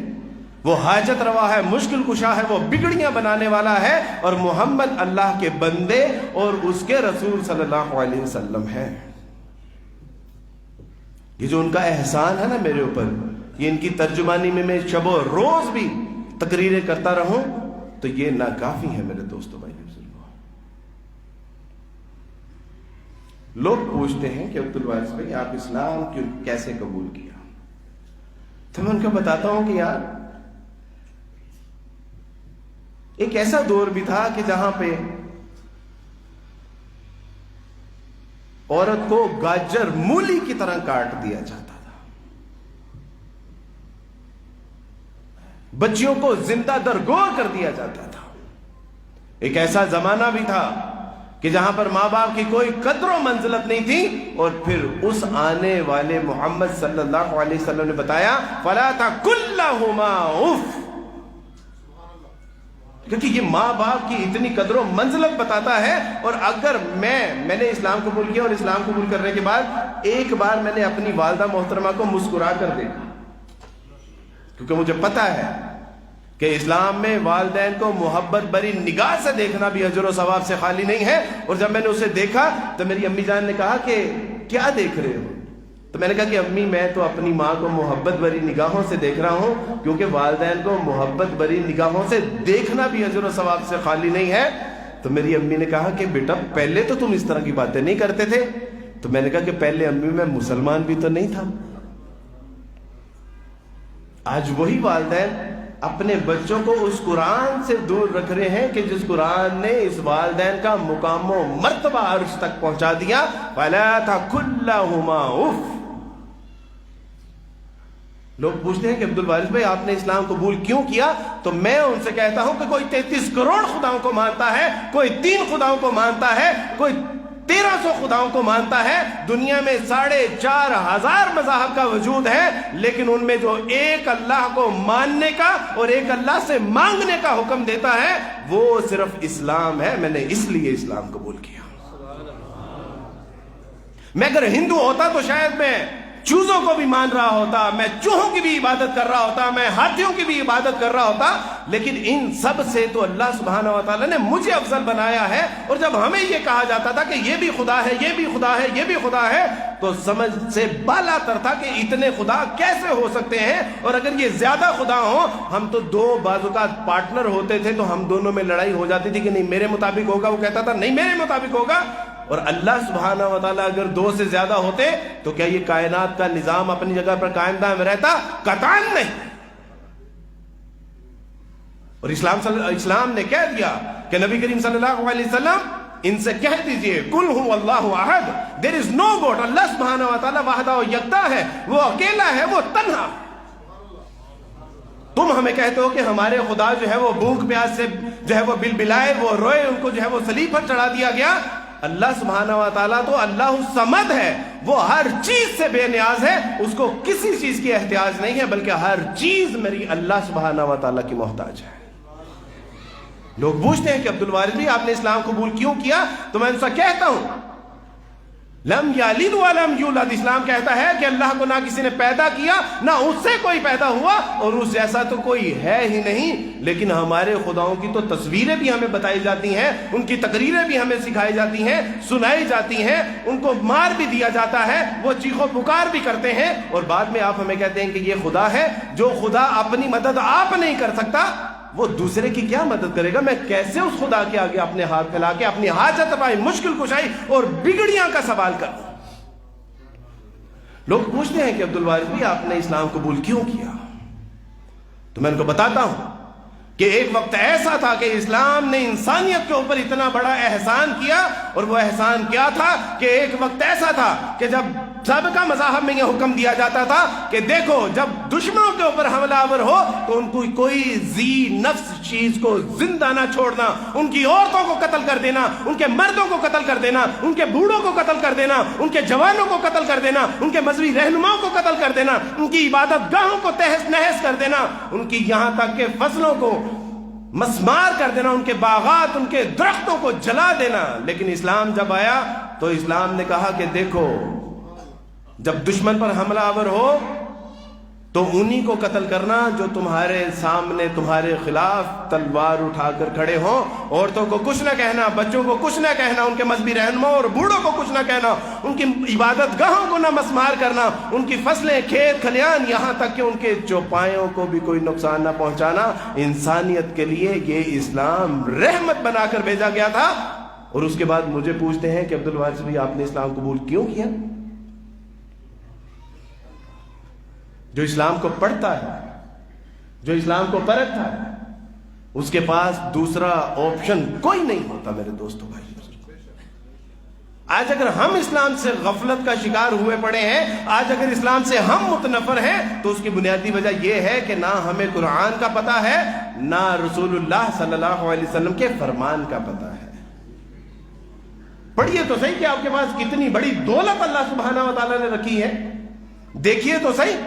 وہ حاجت روا ہے، مشکل کشا ہے، وہ بگڑیاں بنانے والا ہے، اور محمد اللہ کے بندے اور اس کے رسول صلی اللہ علیہ وسلم ہے. یہ جو ان کا احسان ہے نا میرے اوپر، یہ ان کی ترجمانی میں شب و روز بھی تقریریں کرتا رہوں تو یہ ناکافی ہے میرے دوستوں بھائیوں بزرگوں۔ لوگ پوچھتے ہیں کہ عبد الوارث بھائی آپ اسلام کیسے قبول کیا؟ تو میں ان کو بتاتا ہوں کہ یار ایک ایسا دور بھی تھا کہ جہاں پہ عورت کو گاجر مولی کی طرح کاٹ دیا جاتا تھا، بچیوں کو زندہ درگور کر دیا جاتا تھا۔ ایک ایسا زمانہ بھی تھا کہ جہاں پر ماں باپ کی کوئی قدر و منزلت نہیں تھی، اور پھر اس آنے والے محمد صلی اللہ علیہ وسلم نے بتایا فَلَا تَقُلْ لَهُمَا اُفٍّ، کیونکہ یہ ماں باپ کی اتنی قدر و منزلت بتاتا ہے۔ اور اگر میں نے اسلام قبول کیا اور اسلام قبول کرنے کے بعد ایک بار میں نے اپنی والدہ محترمہ کو مسکرا کر دیکھا، کیونکہ مجھے پتا ہے کہ اسلام میں والدین کو محبت بری نگاہ سے دیکھنا بھی اجر و ثواب سے خالی نہیں ہے۔ اور جب میں نے اسے دیکھا تو میری امی جان نے کہا کہ کیا دیکھ رہے ہو؟ تو میں نے کہا کہ امی میں تو اپنی ماں کو محبت بری نگاہوں سے دیکھ رہا ہوں، کیونکہ والدین کو محبت بری نگاہوں سے دیکھنا بھی اجر و ثواب سے خالی نہیں ہے۔ تو میری امی نے کہا کہ بیٹا پہلے تو تم اس طرح کی باتیں نہیں کرتے تھے۔ تو میں نے کہا کہ پہلے امی میں مسلمان بھی تو نہیں تھا۔ آج وہی والدین اپنے بچوں کو اس قرآن سے دور رکھ رہے ہیں کہ جس قرآن نے اس والدین کا مقام و مرتبہ عرش تک پہنچا دیا۔ فَلَا تَقُلْ لَهُمَا اُفٍّ۔ لوگ پوچھتے ہیں کہ عبد الوارث بھائی آپ نے اسلام قبول کیوں کیا؟ تو میں ان سے کہتا ہوں کہ کوئی 33 کروڑ خداؤں کو مانتا ہے، کوئی 3 خداؤں کو مانتا ہے، کوئی 1300 خداؤں کو مانتا ہے۔ دنیا میں 4500 مذاہب کا وجود ہے، لیکن ان میں جو ایک اللہ کو ماننے کا اور ایک اللہ سے مانگنے کا حکم دیتا ہے وہ صرف اسلام ہے۔ میں نے اس لیے اسلام قبول کیا۔ میں اگر ہندو ہوتا تو شاید میں چوزوں کو بھی مان رہا ہوتا، میں چوہوں کی بھی عبادت کر رہا ہوتا، میں ہاتھیوں کی بھی عبادت کر رہا ہوتا، لیکن ان سب سے تو اللہ سبحانہ و تعالیٰ نے مجھے افضل بنایا ہے۔ اور جب ہمیں یہ کہا جاتا تھا کہ یہ بھی خدا ہے، یہ بھی خدا ہے، یہ بھی خدا ہے، تو سمجھ سے بالا تر تھا کہ اتنے خدا کیسے ہو سکتے ہیں؟ اور اگر یہ زیادہ خدا ہوں، ہم تو 2 بعض اوقات پارٹنر ہوتے تھے تو ہم دونوں میں لڑائی ہو جاتی تھی کہ نہیں میرے مطابق ہوگا، وہ کہتا تھا نہیں میرے مطابق ہوگا۔ اور اللہ سبحانہ و تعالیٰ اگر 2 سے زیادہ ہوتے تو کیا یہ کائنات کا نظام اپنی جگہ پر قائم دائم رہتا؟ قطعاً نہیں۔ اور اسلام نے کہہ دیا کہ نبی کریم صلی اللہ علیہ وسلم ان سے کہہ دیجئے قل هو اللہ احد، there is no God، اللہ سبحانہ و تعالیٰ وحدہ و یکتا ہے، وہ اکیلا ہے، وہ تنہا۔ تم ہمیں کہتے ہو کہ ہمارے خدا جو ہے وہ بھوک پیاس سے جو ہے وہ بلبلائے، وہ روئے، ان کو جو ہے وہ صلیب پر چڑھا دیا گیا۔ اللہ سبحانہ و تعالیٰ تو اللہ الصمد ہے، وہ ہر چیز سے بے نیاز ہے، اس کو کسی چیز کی احتیاج نہیں ہے، بلکہ ہر چیز میری اللہ سبحانہ و تعالیٰ کی محتاج ہے۔ لوگ پوچھتے ہیں کہ عبد الوارث بھی آپ نے اسلام قبول کیوں کیا؟ تو میں ان سے کہتا ہوں لم یلد ولم یولد، اسلام کہتا ہے کہ اللہ کو نہ کسی نے پیدا کیا نہ اس سے کوئی پیدا ہوا اور اس جیسا تو کوئی ہے ہی نہیں۔ لیکن ہمارے خداؤں کی تو تصویریں بھی ہمیں بتائی جاتی ہیں، ان کی تقریریں بھی ہمیں سکھائی جاتی ہیں، سنائی جاتی ہیں، ان کو مار بھی دیا جاتا ہے، وہ چیخ و پکار بھی کرتے ہیں، اور بعد میں آپ ہمیں کہتے ہیں کہ یہ خدا ہے۔ جو خدا اپنی مدد آپ نہیں کر سکتا وہ دوسرے کی کیا مدد کرے گا؟ میں کیسے اس خدا کے آگے اپنے ہاتھ پھیلا کے اپنی حاجت رفائی، مشکل کشائی اور بگڑیاں کا سوال کروں؟ لوگ پوچھتے ہیں کہ عبد الوارث بھی آپ نے اسلام قبول کیوں کیا؟ تو میں ان کو بتاتا ہوں کہ ایک وقت ایسا تھا کہ اسلام نے انسانیت کے اوپر اتنا بڑا احسان کیا، اور وہ احسان کیا تھا کہ ایک وقت ایسا تھا کہ جب سابقہ مذاہب میں یہ حکم دیا جاتا تھا کہ دیکھو جب دشمنوں کے اوپر حملہ آور ہو تو ان کو کوئی ذی نفس چیز کو زندہ نہ چھوڑنا، ان کی عورتوں کو قتل کر دینا، ان کے مردوں کو قتل کر دینا، ان کے بوڑھوں کو قتل کر دینا، ان کے جوانوں کو قتل کر دینا، ان کے مذہبی رہنماؤں کو قتل کر دینا، ان کی عبادت گاہوں کو تہس نہس کر دینا، ان کی یہاں تک کہ فصلوں کو مسمار کر دینا، ان کے باغات، ان کے درختوں کو جلا دینا۔ لیکن اسلام جب آیا تو اسلام نے کہا کہ دیکھو جب دشمن پر حملہ آور ہو تو انہی کو قتل کرنا جو تمہارے سامنے تمہارے خلاف تلوار اٹھا کر کھڑے ہوں. عورتوں کو کچھ نہ کہنا, بچوں کو کچھ نہ کہنا, ان کے مذہبی رہنماؤں اور بوڑھوں کو کچھ نہ کہنا, ان کی عبادت گاہوں کو نہ مسمار کرنا, ان کی فصلیں, کھیت کھلیان, یہاں تک کہ ان کے چوپایوں کو بھی کوئی نقصان نہ پہنچانا. انسانیت کے لیے یہ اسلام رحمت بنا کر بھیجا گیا تھا. اور اس کے بعد مجھے پوچھتے ہیں کہ عبدالوارث بھائی آپ نے اسلام قبول کیوں کیا؟ جو اسلام کو پڑھتا ہے, جو اسلام کو پرکھتا ہے, اس کے پاس دوسرا آپشن کوئی نہیں ہوتا. میرے دوستوں بھائی, آج اگر ہم اسلام سے غفلت کا شکار ہوئے پڑے ہیں, آج اگر اسلام سے ہم متنفر ہیں, تو اس کی بنیادی وجہ یہ ہے کہ نہ ہمیں قرآن کا پتہ ہے, نہ رسول اللہ صلی اللہ علیہ وسلم کے فرمان کا پتہ ہے. پڑھیے تو صحیح کہ آپ کے پاس کتنی بڑی دولت اللہ سبحانہ و تعالیٰ نے رکھی ہے. دیکھیے تو صحیح.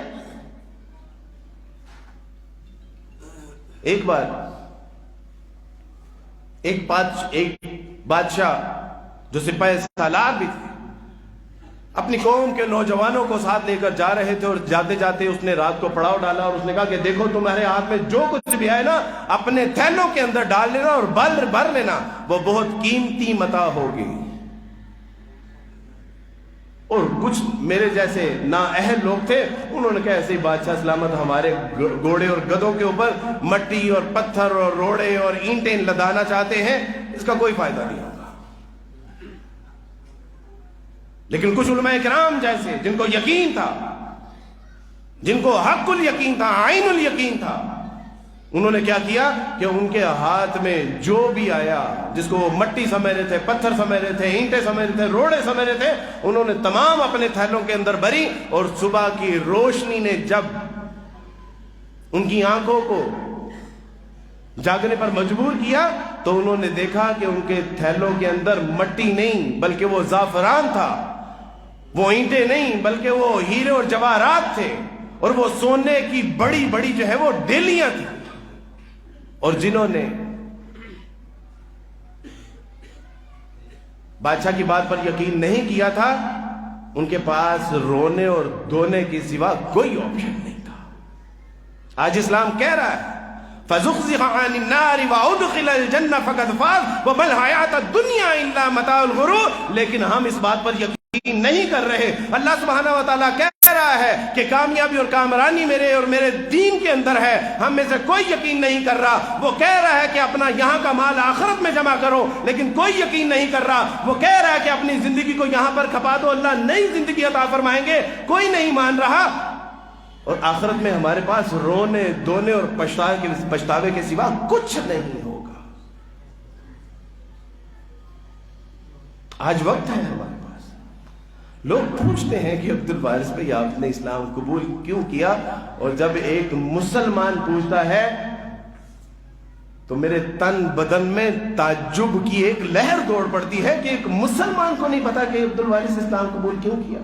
ایک بار ایک بادشاہ جو سپاہی سالار بھی تھے, اپنی قوم کے نوجوانوں کو ساتھ لے کر جا رہے تھے, اور جاتے جاتے اس نے رات کو پڑاؤ ڈالا, اور اس نے کہا کہ دیکھو تمہارے ہاتھ میں جو کچھ بھی ہے نا, اپنے تھیلوں کے اندر ڈال لینا اور بھر لینا, وہ بہت قیمتی متاع ہوگی. اور کچھ میرے جیسے نااہل لوگ تھے, انہوں نے کہا ایسے ہی بادشاہ سلامت ہمارے گھوڑے اور گدھوں کے اوپر مٹی اور پتھر اور روڑے اور اینٹیں لدانا چاہتے ہیں, اس کا کوئی فائدہ نہیں ہوگا. لیکن کچھ علماء کرام جیسے, جن کو یقین تھا, جن کو حق الیقین تھا, عین الیقین تھا, انہوں نے کیا کیا کہ ان کے ہاتھ میں جو بھی آیا, جس کو وہ مٹی سمجھ رہے تھے, پتھر سمجھ رہے تھے, اینٹیں سمجھ رہے تھے, روڑے سمجھ رہے تھے, انہوں نے تمام اپنے تھیلوں کے اندر بھری. اور صبح کی روشنی نے جب ان کی آنکھوں کو جاگنے پر مجبور کیا, تو انہوں نے دیکھا کہ ان کے تھیلوں کے اندر مٹی نہیں بلکہ وہ زعفران تھا, وہ اینٹیں نہیں بلکہ وہ ہیرے اور جواہرات تھے, اور وہ سونے کی بڑی بڑی جو ہے وہ ڈیلیاں تھیں. اور جنہوں نے بادشاہ کی بات پر یقین نہیں کیا تھا, ان کے پاس رونے اور دھونے کے سوا کوئی آپشن نہیں تھا. آج اسلام کہہ رہا ہے فَزُحْزِحَ عَنِ النَّارِ وَأُدْخِلَ الْجَنَّةَ فَقَدْ فَازَ وَمَا الْحَيَاةُ الدُّنْيَا إِلَّا مَتَاعُ الْغُرُورِ. لیکن ہم اس بات پر یقین نہیں کر رہے. اللہ سبحانہ و تعالیٰ کہہ رہا ہے کہ کامیابی اور کامرانی میرے اور میرے دین کے اندر ہے. ہم میں سے کوئی یقین نہیں کر رہا. وہ کہہ رہا ہے کہ اپنا یہاں کا مال آخرت میں جمع کرو, لیکن کوئی یقین نہیں کر رہا. وہ کہہ رہا ہے کہ اپنی زندگی کو یہاں پر کھپا دو, اللہ نئی زندگی عطا فرمائیں گے, کوئی نہیں مان رہا. اور آخرت میں ہمارے پاس رونے دھونے اور پچھتاوے کے سوا کچھ نہیں ہوگا. آج وقت ہے ہمارے پاس. لوگ پوچھتے ہیں کہ عبدالوارث بھائی آپ نے اسلام قبول کیوں کیا, اور جب ایک مسلمان پوچھتا ہے تو میرے تن بدن میں تعجب کی ایک لہر دوڑ پڑتی ہے کہ ایک مسلمان کو نہیں پتا کہ عبدالوارث اسلام قبول کیوں کیا.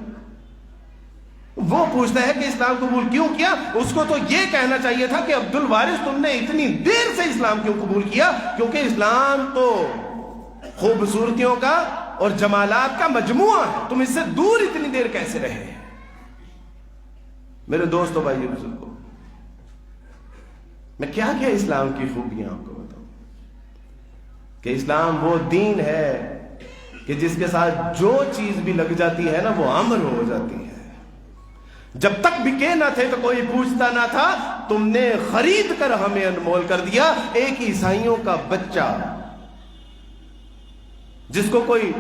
وہ پوچھتا ہے کہ اسلام قبول کیوں کیا. اس کو تو یہ کہنا چاہیے تھا کہ عبدالوارث تم نے اتنی دیر سے اسلام کیوں قبول کیا, کیونکہ اسلام تو خوبصورتیوں کا اور جمالات کا مجموعہ ہے, تم اس سے دور اتنی دیر کیسے رہے. میرے دوستو بھائی بزرگوں, میں کیا اسلام کی خوبیاں آپ کو بتاؤں کہ اسلام وہ دین ہے کہ جس کے ساتھ جو چیز بھی لگ جاتی ہے نا وہ امر ہو جاتی ہے. جب تک بکے نہ تھے تو کوئی پوچھتا نہ تھا, تم نے خرید کر ہمیں انمول کر دیا. ایک عیسائیوں کا بچہ جس کو کوئی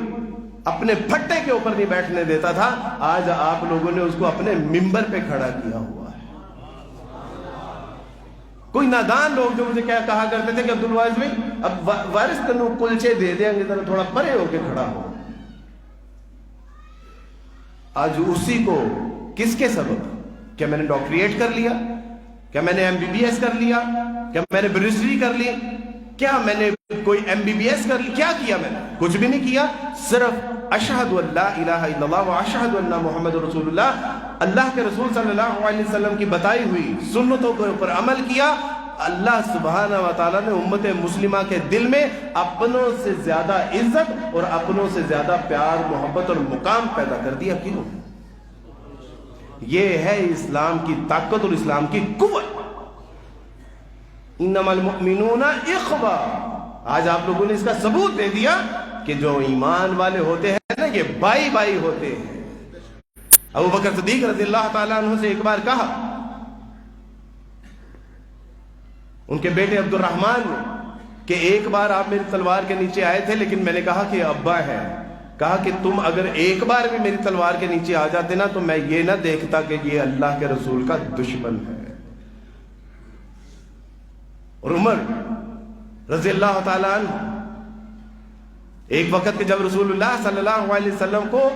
اپنے پھٹے کے اوپر نہیں بیٹھنے دیتا تھا, آج آپ لوگوں نے اس کو اپنے ممبر پہ کھڑا کیا ہوا ہے. کوئی نادان لوگ جو مجھے کیا کہا کرتے تھے کہ عبدالوارث بھائی اب وارث تنو کلچے دے دیں گے, ذرا تھوڑا پرے ہو کے کھڑا ہو. آج اسی کو کس کے سبب, کیا میں نے ڈاکٹریٹ کر لیا, کیا میں نے MBBS کر لیا, کیا میں نے برسری کر لی, کیا میں نے کوئی MBBS کر لی, کیا کیا میں نے؟ کچھ بھی نہیں کیا. صرف اشہد ان لا الہ الا اللہ و اشہد ان محمد رسول اللہ, اللہ کے رسول صلی اللہ علیہ وسلم کی بتائی ہوئی سنتوں کے اوپر عمل کیا. اللہ سبحانہ و تعالیٰ نے امت مسلمہ کے دل میں اپنوں سے زیادہ عزت اور اپنوں سے زیادہ پیار محبت اور مقام پیدا کر دیا. کیوں؟ یہ ہے اسلام کی طاقت اور اسلام کی قوت. انما المؤمنون اخوہ. آج آپ لوگوں نے اس کا ثبوت دے دیا کہ جو ایمان والے ہوتے ہیں نا یہ بائی بائی ہوتے ہیں. ابو بکر صدیق رضی اللہ تعالیٰ عنہ سے ایک بار کہا ان کے بیٹے عبد الرحمن نے کہ ایک بار آپ میری تلوار کے نیچے آئے تھے لیکن میں نے کہا کہ ابا ہے. کہا کہ تم اگر ایک بار بھی میری تلوار کے نیچے آ جاتے نا تو میں یہ نہ دیکھتا کہ یہ اللہ کے رسول کا دشمن ہے. اور عمر رضی اللہ تعالیٰ عنہ ایک وقت کہ جب رسول اللہ صلی اللہ علیہ وسلم کو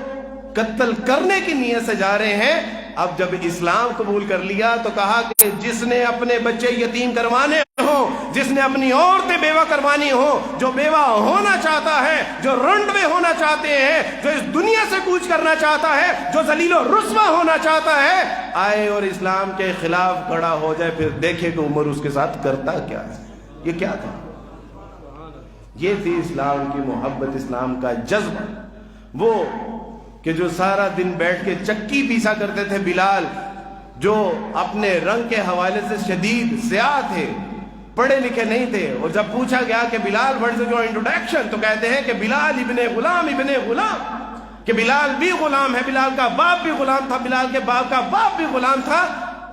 قتل کرنے کی نیت سے جا رہے ہیں, اب جب اسلام قبول کر لیا تو کہا کہ جس نے اپنے بچے یتیم کروانے ہوں, جس نے اپنی عورتیں بیوہ کروانی ہوں, جو بیوہ ہونا چاہتا ہے, جو رنڈوے ہونا چاہتے ہیں, جو اس دنیا سے کوچ کرنا چاہتا ہے, جو ذلیل و رسوا ہونا چاہتا ہے, آئے اور اسلام کے خلاف کھڑا ہو جائے. پھر دیکھے کہ عمر اس کے ساتھ کرتا کیا ہے. یہ کیا تھا؟ یہ تھی اسلام کی محبت, اسلام کا جذبہ. وہ کہ جو سارا دن بیٹھ کے چکی پیسا کرتے تھے بلال, جو اپنے رنگ کے حوالے سے شدید سیاہ تھے, پڑھے لکھے نہیں تھے. اور جب پوچھا گیا کہ بلال ورڈ سے جو انٹروڈکشن, تو کہتے ہیں کہ بلال ابن غلام ابن غلام, کہ بلال بھی غلام ہے, بلال کا باپ بھی غلام تھا, بلال کے باپ کا باپ بھی غلام تھا.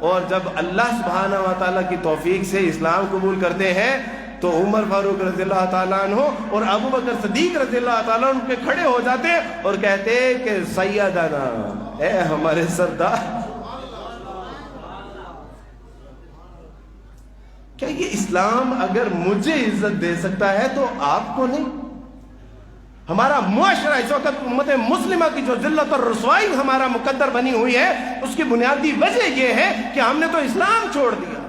اور جب اللہ سبحانہ و تعالیٰ کی توفیق سے اسلام قبول کرتے ہیں تو عمر فاروق رضی اللہ تعالیٰ عنہ اور ابو بکر صدیق رضی اللہ تعالیٰ عنہ کے کھڑے ہو جاتے اور کہتے کہ سیدنا, اے ہمارے سردار. کیا یہ اسلام اگر مجھے عزت دے سکتا ہے تو آپ کو نہیں؟ ہمارا معاشرہ اس وقت امت مسلمہ کی جو ذلت اور رسوائی ہمارا مقدر بنی ہوئی ہے, اس کی بنیادی وجہ یہ ہے کہ ہم نے تو اسلام چھوڑ دیا,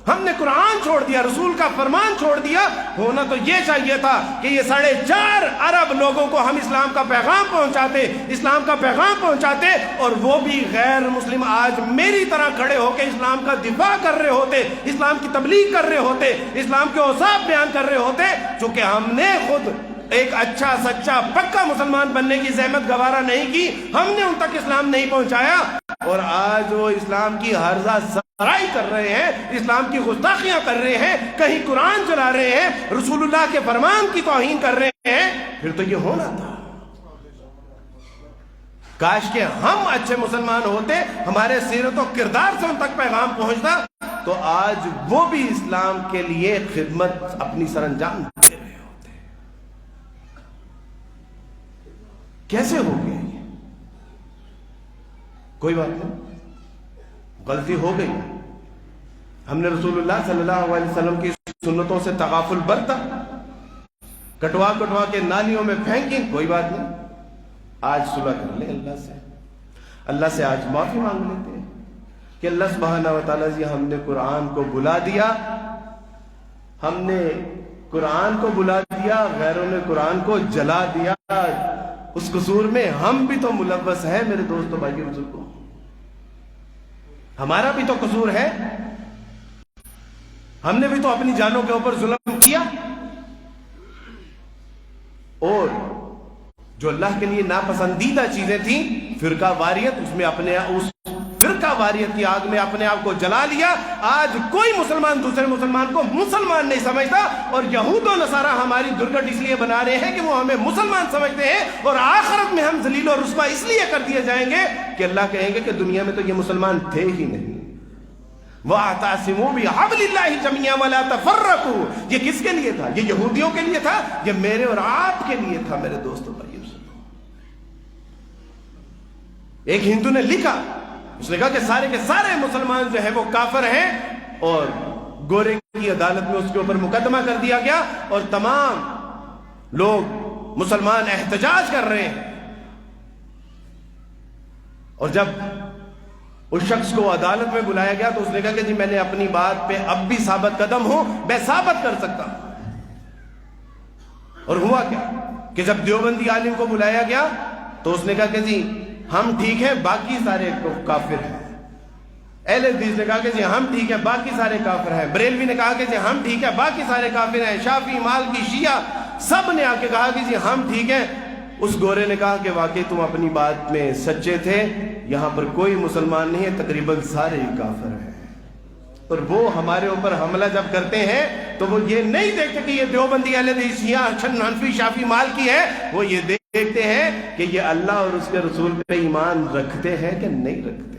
ہم نے قرآن چھوڑ دیا, رسول کا فرمان چھوڑ دیا. ہونا تو یہ چاہیے تھا کہ یہ 4.5 ارب لوگوں کو ہم اسلام کا پیغام پہنچاتے, اسلام کا پیغام پہنچاتے, اور وہ بھی غیر مسلم آج میری طرح کھڑے ہو کے اسلام کا دفاع کر رہے ہوتے, اسلام کی تبلیغ کر رہے ہوتے, اسلام کے اوصاف بیان کر رہے ہوتے. چونکہ ہم نے خود ایک اچھا سچا پکا مسلمان بننے کی زحمت گوارا نہیں کی, ہم نے ان تک اسلام نہیں پہنچایا, اور آج وہ اسلام کی ہرزہ سرائی کر رہے ہیں, اسلام کی گستاخیاں کر رہے ہیں, کہیں قرآن چلا رہے ہیں, رسول اللہ کے فرمان کی توہین کر رہے ہیں. پھر تو یہ ہونا تھا. کاش کہ ہم اچھے مسلمان ہوتے, ہمارے سیرت و کردار سے ان تک پیغام پہنچتا, تو آج وہ بھی اسلام کے لیے خدمت اپنی سر انجام دے رہے ہوتے. کیسے ہو گیا یہ؟ کوئی بات نہیں, غلطی ہو گئی. ہم نے رسول اللہ صلی اللہ علیہ وسلم کی سنتوں سے تغافل برتا, کٹوا کٹوا کے نالیوں میں پھینکی, کوئی بات نہیں. آج صلح کر لیں اللہ سے, اللہ سے آج معافی مانگ لیتے ہیں کہ اللہ سبحانہ و تعالیٰ جی ہم نے قرآن کو بلا دیا, ہم نے قرآن کو بلا دیا, غیروں نے قرآن کو جلا دیا. اس قصور میں ہم بھی تو ملوث ہیں میرے دوستو بھائیو بزرگوں, ہمارا بھی تو قصور ہے. ہم نے بھی تو اپنی جانوں کے اوپر ظلم کیا, اور جو اللہ کے لیے ناپسندیدہ چیزیں تھیں, فرقہ واریت, اس میں اس فرقہ واریت کی آگ میں اپنے آپ کو جلا لیا. آج کوئی مسلمان دوسرے مسلمان کو مسلمان نہیں سمجھتا, اور یہود و نصارہ ہماری درگٹ اس لیے بنا رہے ہیں کہ وہ ہمیں مسلمان سمجھتے ہیں, اور آخرت میں ہم ذلیل و رسوا اس لیے کر دیے جائیں گے کہ اللہ کہیں گے کہ دنیا میں تو یہ مسلمان تھے ہی نہیں. وَاعْتَصِمُوا بِحَبْلِ اللَّهِ جَمِيعًا وَلَا تَفَرَّقُوا. یہ کس کے لیے تھا؟ یہ یہودیوں کے لیے تھا, یہ میرے اور آپ کے لیے تھا میرے دوستوں بھائیو. ایک ہندو نے لکھا, اس نے کہا کہ سارے کے سارے مسلمان جو ہیں وہ کافر ہیں, اور گورے کی عدالت میں اس کے اوپر مقدمہ کر دیا گیا, اور تمام لوگ مسلمان احتجاج کر رہے ہیں. اور جب اس شخص کو عدالت میں بلایا گیا تو اس نے کہا کہ جی میں نے اپنی بات پہ اب بھی ثابت قدم ہوں, میں ثابت کر سکتا ہوں. اور ہوا کیا کہ جب دیوبندی عالم کو بلایا گیا تو اس نے کہا کہ جی ہم ٹھیک ہیں, باقی سارے کافر ہیں. اہل حدیث نے کہا کہ جی ہم ٹھیک ہیں, باقی سارے کافر ہیں. بریلوی نے کہا کہ جی ہم ٹھیک ہیں, باقی سارے کافر ہیں. شافعی, مالکی, شیعہ, سب نے آ کے کہا کہ جی ہم ٹھیک ہیں, اس گورے نے کہا کہ واقعی تم اپنی بات میں سچے تھے، یہاں پر کوئی مسلمان نہیں ہے، تقریباً سارے ہی کافر ہیں۔ اور وہ ہمارے اوپر حملہ جب کرتے ہیں تو وہ یہ نہیں دیکھتے کہ یہ دیوبندی اہل حدیث شیعہ حنفی شافعی مالکی ہے، وہ یہ دیکھتے ہیں کہ یہ اللہ اور اس کے رسول پہ ایمان رکھتے ہیں کہ نہیں رکھتے۔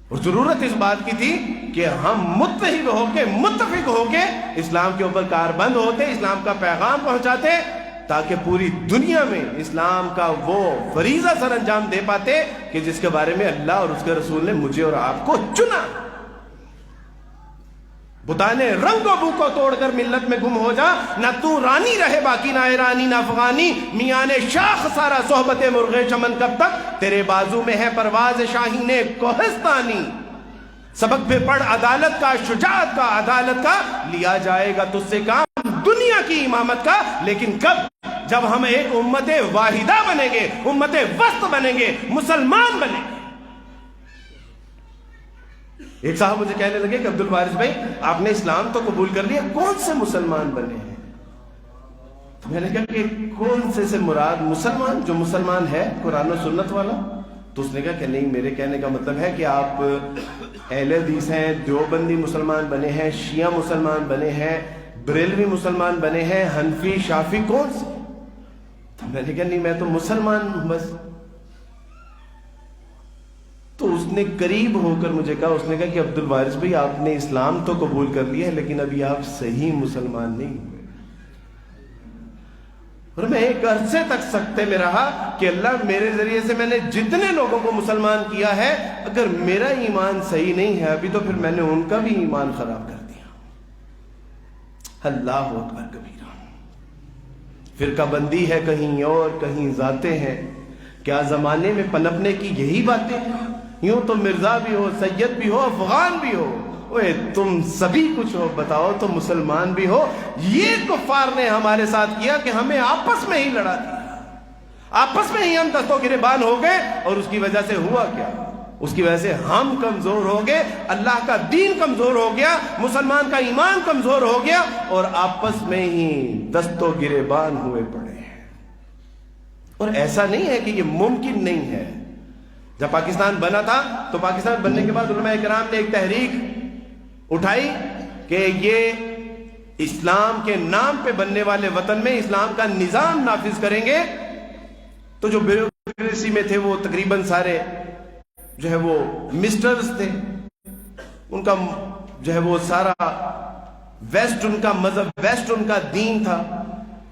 اور ضرورت اس بات کی تھی کہ ہم متحد ہو کے، متفق ہو کے اسلام کے اوپر کاربند ہوتے، اسلام کا پیغام پہنچاتے، تاکہ پوری دنیا میں اسلام کا وہ فریضہ سر انجام دے پاتے کہ جس کے بارے میں اللہ اور اس کے رسول نے مجھے اور آپ کو چنا۔ بتانے رنگ و بو کو توڑ کر ملت میں گم ہو جا، نہ تو رانی رہے باقی، نہ ایرانی نہ افغانی، میاں نے شاخ سارا صحبت مرغ چمن کب تک، تیرے بازو میں ہے پرواز شاہین کوہستانی۔ سبق پہ پڑھ عدالت کا، شجاعت کا، عدالت کا، لیا جائے گا تجھ سے کام دنیا کی امامت کا، لیکن کب؟ جب ہم ایک امت واحدہ بنیں گے، امت وسط بنیں گے، مسلمان بنیں گے۔ ایک صاحب مجھے کہنے لگے کہ عبدالوارث بھائی آپ نے اسلام تو قبول کر لیا، کون سے مسلمان بنے ہیں؟ تو میں نے کہا کہ کون سے مراد مسلمان؟ جو مسلمان ہے قرآن و سنت والا؟ تو اس نے کہا کہ نہیں، میرے کہنے کا مطلب ہے کہ آپ اہل حدیث ہیں، دیوبندی مسلمان بنے ہیں، شیعہ مسلمان بنے ہیں، بریلوی مسلمان بنے ہیں، حنفی شافی کون سے؟ تو میں نے کہا نہیں، میں تو مسلمان ہوں بس۔ تو اس نے قریب ہو کر مجھے کہا، اس نے کہا کہ عبدالوارث بھائی آپ نے اسلام تو قبول کر لیا ہے، لیکن ابھی آپ صحیح مسلمان نہیں ہوئے۔ اور میں ایک عرصے تک سکتے میں رہا کہ اللہ میرے ذریعے سے میں نے جتنے لوگوں کو مسلمان کیا ہے، اگر میرا ایمان صحیح نہیں ہے ابھی تو پھر میں نے ان کا بھی ایمان خراب کر دیا۔ اللہ اکبر کبیرہ۔ فرقہ بندی ہے کہیں اور کہیں ذاتیں ہیں، کیا زمانے میں پنپنے کی یہی باتیں ہیں؟ یوں تو مرزا بھی ہو، سید بھی ہو، افغان بھی ہو، اوے تم سبھی کچھ ہو، بتاؤ تو مسلمان بھی ہو۔ یہ کفار نے ہمارے ساتھ کیا کہ ہمیں آپس میں ہی لڑا دیا، آپس میں ہی ہم دستوں گریبان ہو گئے، اور اس کی وجہ سے ہوا کیا؟ اس کی وجہ سے ہم کمزور ہو گئے، اللہ کا دین کمزور ہو گیا، مسلمان کا ایمان کمزور ہو گیا، اور آپس میں ہی دستوں گریبان ہوئے پڑے ہیں۔ اور ایسا نہیں ہے کہ یہ ممکن نہیں ہے۔ جب پاکستان بنا تھا تو پاکستان بننے کے بعد علماء کرام نے ایک تحریک اٹھائی کہ یہ اسلام کے نام پہ بننے والے وطن میں اسلام کا نظام نافذ کریں گے۔ تو جو بیوروکریسی میں تھے وہ تقریباً سارے جو ہے وہ مسٹرز تھے، ان کا جو ہے وہ سارا ویسٹ ان کا مذہب، ویسٹ ان کا دین تھا۔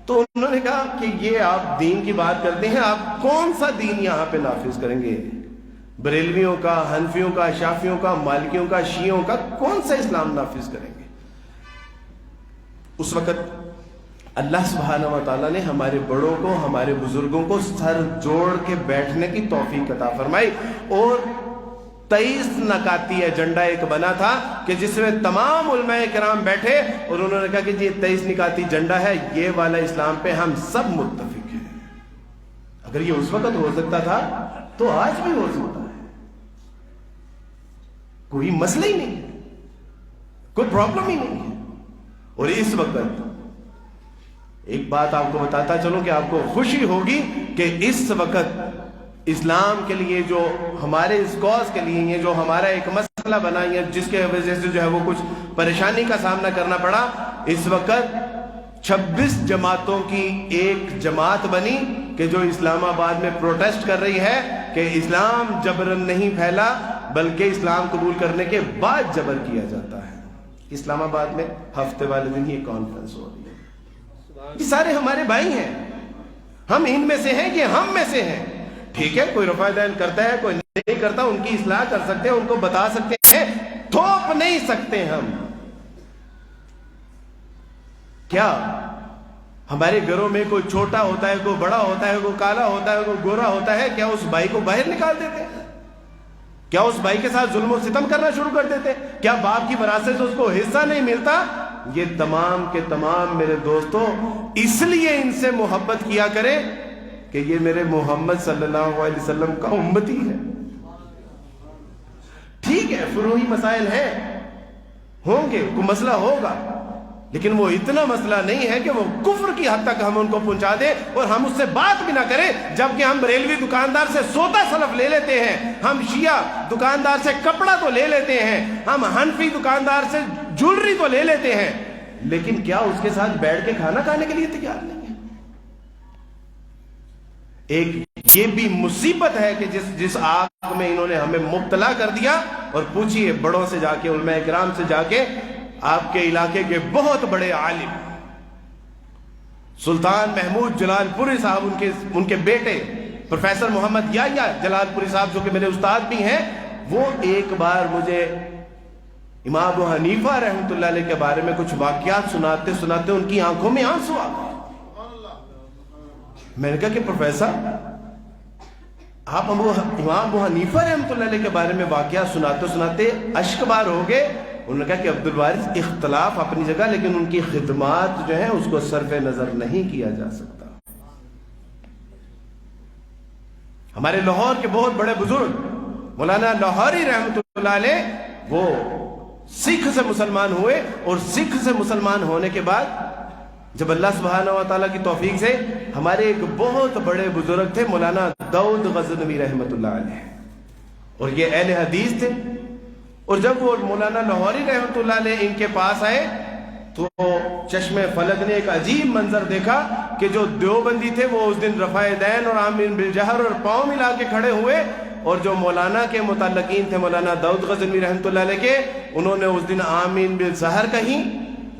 تو انہوں نے کہا کہ یہ آپ دین کی بات کرتے ہیں، آپ کون سا دین یہاں پہ نافذ کریں گے؟ بریلویوں کا، حنفیوں کا، شافیوں کا، مالکیوں کا، شیعوں کا، کون سا اسلام نافذ کریں گے؟ اس وقت اللہ سبحانہ و تعالیٰ نے ہمارے بڑوں کو، ہمارے بزرگوں کو سر جوڑ کے بیٹھنے کی توفیق عطا فرمائی، اور 23 نکاتی ایجنڈا ایک بنا تھا کہ جس میں تمام علماء کرام بیٹھے اور انہوں نے کہا کہ یہ 23 نکاتی ایجنڈا ہے، یہ والا اسلام پہ ہم سب متفق ہیں۔ اگر یہ اس وقت ہو سکتا تھا تو آج بھی ہو سکتا ہے، کوئی مسئلہ ہی نہیں ہے، کوئی پرابلم ہی نہیں ہے۔ اور اس وقت ایک بات آپ کو بتاتا چلوں کہ آپ کو خوشی ہوگی کہ اس وقت اسلام کے لیے جو ہمارے اس کاز کے لیے یہ جو ہمارا ایک مسئلہ بنا ہے، جس کے وجہ سے جو ہے وہ کچھ پریشانی کا سامنا کرنا پڑا، اس وقت 26 جماعتوں کی ایک جماعت بنی کہ جو اسلام آباد میں پروٹیسٹ کر رہی ہے کہ اسلام جبرن نہیں پھیلا بلکہ اسلام قبول کرنے کے بعد جبر کیا جاتا ہے۔ اسلام آباد میں ہفتے والے دن یہ کانفرنس ہو رہی ہے۔ یہ سارے ہمارے بھائی ہیں، ہم ان میں سے ہیں، یہ ہم میں سے ہیں۔ ٹھیک ہے، کوئی رفع دین کرتا ہے، کوئی نہیں کرتا، ان کی اصلاح کر سکتے ہیں، ان کو بتا سکتے ہیں، تھوپ نہیں سکتے ہم۔ کیا ہمارے گھروں میں کوئی چھوٹا ہوتا ہے، کوئی بڑا ہوتا ہے، کوئی کالا ہوتا ہے، کوئی گورا ہوتا ہے، کیا اس بھائی کو باہر نکال دیتے ہیں؟ کیا اس بھائی کے ساتھ ظلم و ستم کرنا شروع کر دیتے؟ کیا باپ کی وراثت سے اس کو حصہ نہیں ملتا؟ یہ تمام کے تمام میرے دوستوں اس لیے ان سے محبت کیا کریں کہ یہ میرے محمد صلی اللہ علیہ وسلم کا امتی ہے۔ ٹھیک ہے، فروعی مسائل ہیں، ہوں گے، کوئی مسئلہ ہوگا، لیکن وہ اتنا مسئلہ نہیں ہے کہ وہ کفر کی حد تک ہم ان کو پہنچا دیں اور ہم اس سے بات بھی نہ کریں، جبکہ ہم بریلوی دکاندار سے سوتا سلف لے لیتے ہیں، ہم شیعہ دکاندار سے کپڑا تو لے لیتے ہیں، ہم حنفی دکاندار سے جولری تو لے لیتے ہیں، لیکن کیا اس کے ساتھ بیٹھ کے کھانا کھانے کے لیے تیار نہیں ہے؟ ایک یہ بھی مصیبت ہے کہ جس آگ میں انہوں نے ہمیں مبتلا کر دیا. اور پوچھئے بڑوں سے جا کے، علماء اکرام سے جا کے، آپ کے علاقے کے بہت بڑے عالم سلطان محمود جلال پوری صاحب، ان کے بیٹے پروفیسر محمد یحییٰ جلال پوری صاحب جو کہ میرے استاد بھی ہیں، وہ ایک بار مجھے امام ابو حنیفہ رحمۃ اللہ علیہ کے بارے میں کچھ واقعات سناتے سناتے ان کی آنکھوں میں آنسو آ گئے. میں نے کہا کہ پروفیسر آپ امام ابو حنیفہ رحمۃ اللہ علیہ کے بارے میں واقعات سناتے سناتے اشک بار ہو گئے. انہوں نے کہا کہ عبد الوارث اختلاف اپنی جگہ، لیکن ان کی خدمات جو ہیں اس کو صرف نظر نہیں کیا جا سکتا. ہمارے لاہور کے بہت بڑے بزرگ مولانا لاہوری رحمۃ اللہ علیہ، وہ سکھ سے مسلمان ہوئے، اور سکھ سے مسلمان ہونے کے بعد جب اللہ سبحانہ و تعالیٰ کی توفیق سے ہمارے ایک بہت بڑے بزرگ تھے مولانا داؤد غزنوی رحمۃ اللہ علیہ، اور یہ اہل حدیث تھے. اور جب وہ مولانا لاہوری رحمۃ اللہ علیہ ان کے پاس آئے تو چشم فلک نے ایک عجیب منظر دیکھا کہ جو دیوبندی تھے وہ اس دن رفع دین اور آمین بالجہر اور پاؤں ملا کے کھڑے ہوئے، اور جو مولانا کے متعلقین تھے مولانا داؤد غزنوی رحمۃ اللہ علیہ کے، انہوں نے اس دن آمین بالسحر کہیں،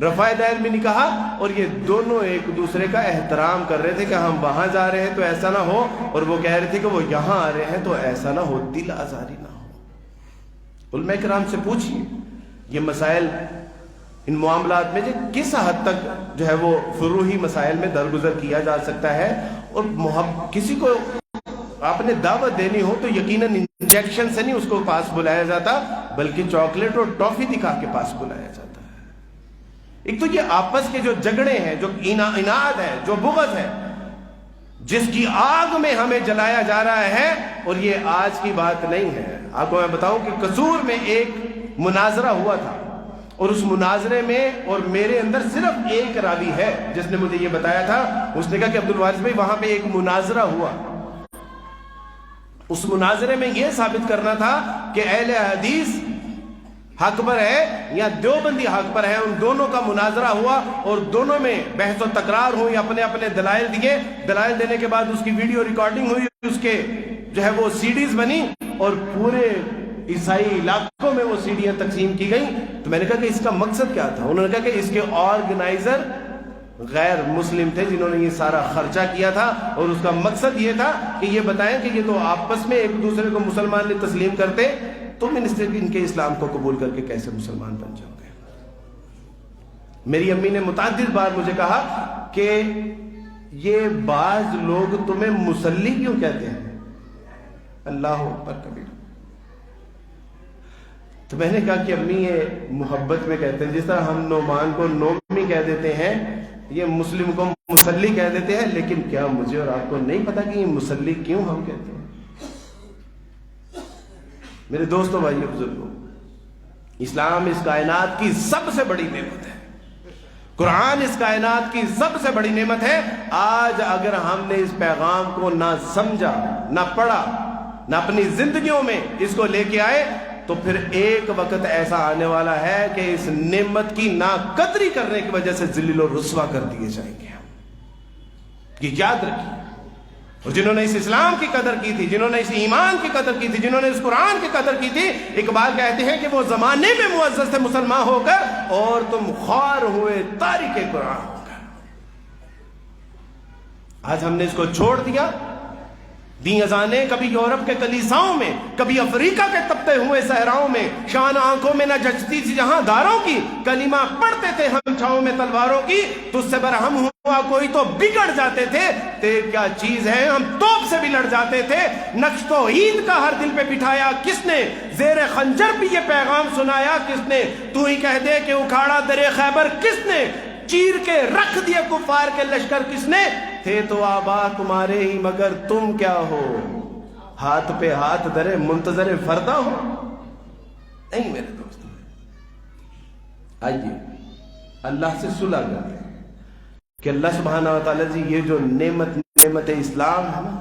رفع دین بھی نہیں کہا. اور یہ دونوں ایک دوسرے کا احترام کر رہے تھے کہ ہم وہاں جا رہے ہیں تو ایسا نہ ہو، اور وہ کہہ رہے تھے کہ وہ یہاں آ رہے ہیں تو ایسا نہ ہو، دل آزاری نہ ہو. علماء کرام سے پوچھئے یہ مسائل ان معاملات میں کس حد تک جو ہے وہ فروعی مسائل میں درگزر کیا جا سکتا ہے. اور کسی کو آپ نے دعوت دینی ہو تو یقیناً انجیکشن سے نہیں اس کو پاس بلایا جاتا، بلکہ چاکلیٹ اور ٹافی دکھا کے پاس بلایا جاتا ہے. ایک تو یہ آپس کے جو جھگڑے ہیں، جو اناد ہے، جو بغض ہے، جس کی آگ میں ہمیں جلایا جا رہا ہے، اور یہ آج کی بات نہیں ہے. آپ کو میں بتاؤں کہ قصور میں ایک مناظرہ ہوا تھا، اور اس مناظرے میں اور میرے اندر صرف ایک راوی ہے جس نے مجھے یہ بتایا تھا. اس نے کہا کہ عبد الوارث بھائی وہاں پہ ایک مناظرہ ہوا، اس مناظرے میں یہ ثابت کرنا تھا کہ اہل حدیث حق پر ہے یا دیوبندی حق پر ہے. ان دونوں کا مناظرہ ہوا اور دونوں میں بحث و تکرار ہوئی، اپنے اپنے دلائل دیے. دلائل دینے کے بعد اس کی ویڈیو ریکارڈنگ ہوئی، اس کے جو ہے وہ سی ڈیز بنی، اور پورے عیسائی علاقوں میں وہ سی ڈیاں تقسیم کی گئیں. تو میں نے کہا کہ اس کا مقصد کیا تھا؟ انہوں نے کہا کہ اس کے آرگنائزر غیر مسلم تھے جنہوں نے یہ سارا خرچہ کیا تھا، اور اس کا مقصد یہ تھا کہ یہ بتائیں کہ یہ تو آپس میں ایک دوسرے کو مسلمان نے تسلیم کرتے، تم ان کے اسلام کو قبول کر کے کیسے مسلمان بن جاؤ گے؟ میری امی نے متعدد بار مجھے کہا کہ یہ بعض لوگ تمہیں مصلی کیوں کہتے ہیں؟ اللہ اکبر کبیر. تو میں نے کہا کہ امی یہ محبت میں کہتے ہیں، جس طرح ہم نعمان کو نومی کہہ دیتے ہیں، یہ مسلم کو مصلی کہہ دیتے ہیں. لیکن کیا مجھے اور آپ کو نہیں پتا کہ یہ مصلی کیوں ہم کہتے ہیں؟ میرے دوستوں، بھائیو، بزرگوں، اسلام اس کائنات کی سب سے بڑی نعمت ہے. قرآن اس کائنات کی سب سے بڑی نعمت ہے. آج اگر ہم نے اس پیغام کو نہ سمجھا، نہ پڑھا، نہ اپنی زندگیوں میں اس کو لے کے آئے، تو پھر ایک وقت ایسا آنے والا ہے کہ اس نعمت کی ناقدری کرنے کی وجہ سے ذلیل و رسوا کر دیے جائیں گے. یہ یاد رکھیے. اور جنہوں نے اس اسلام کی قدر کی تھی، جنہوں نے اس ایمان کی قدر کی تھی، جنہوں نے اس قرآن کی قدر کی تھی، اقبال کہتے ہیں کہ وہ زمانے میں معزز تھے مسلمان ہو کر، اور تم خوار ہوئے تارک قرآن ہو کر. آج ہم نے اس کو چھوڑ دیا. دی اذانیں کبھی یورپ کے کلیساؤں میں، کبھی افریقہ کے تپتے ہوئے صحراؤں میں، شان آنکھوں میں نہ جچتی تھی جہاں داروں کی، کلمہ پڑھتے تھے ہم چھاؤں میں تلواروں کی. تجھ سے برہم ہوا کوئی تو بگڑ جاتے تھے، تیرے کیا چیز ہے ہم توپ سے بھی لڑ جاتے تھے. نقش توحید کا ہر دل پہ بٹھایا کس نے، زیر خنجر بھی یہ پیغام سنایا کس نے. تو ہی کہہ دے کہ اکھاڑا درے خیبر کس نے، چیر کے رکھ دیے کفار کے لشکر کس نے. تھے تو آبا تمہارے ہی مگر تم کیا ہو، ہاتھ پہ ہاتھ درے منتظر فردا ہو. نہیں میرے دوست، آئیے اللہ سے صلح کرتے ہیں کہ اللہ سبحانہ و تعالیٰ جی یہ جو نعمت اسلام ہے نا،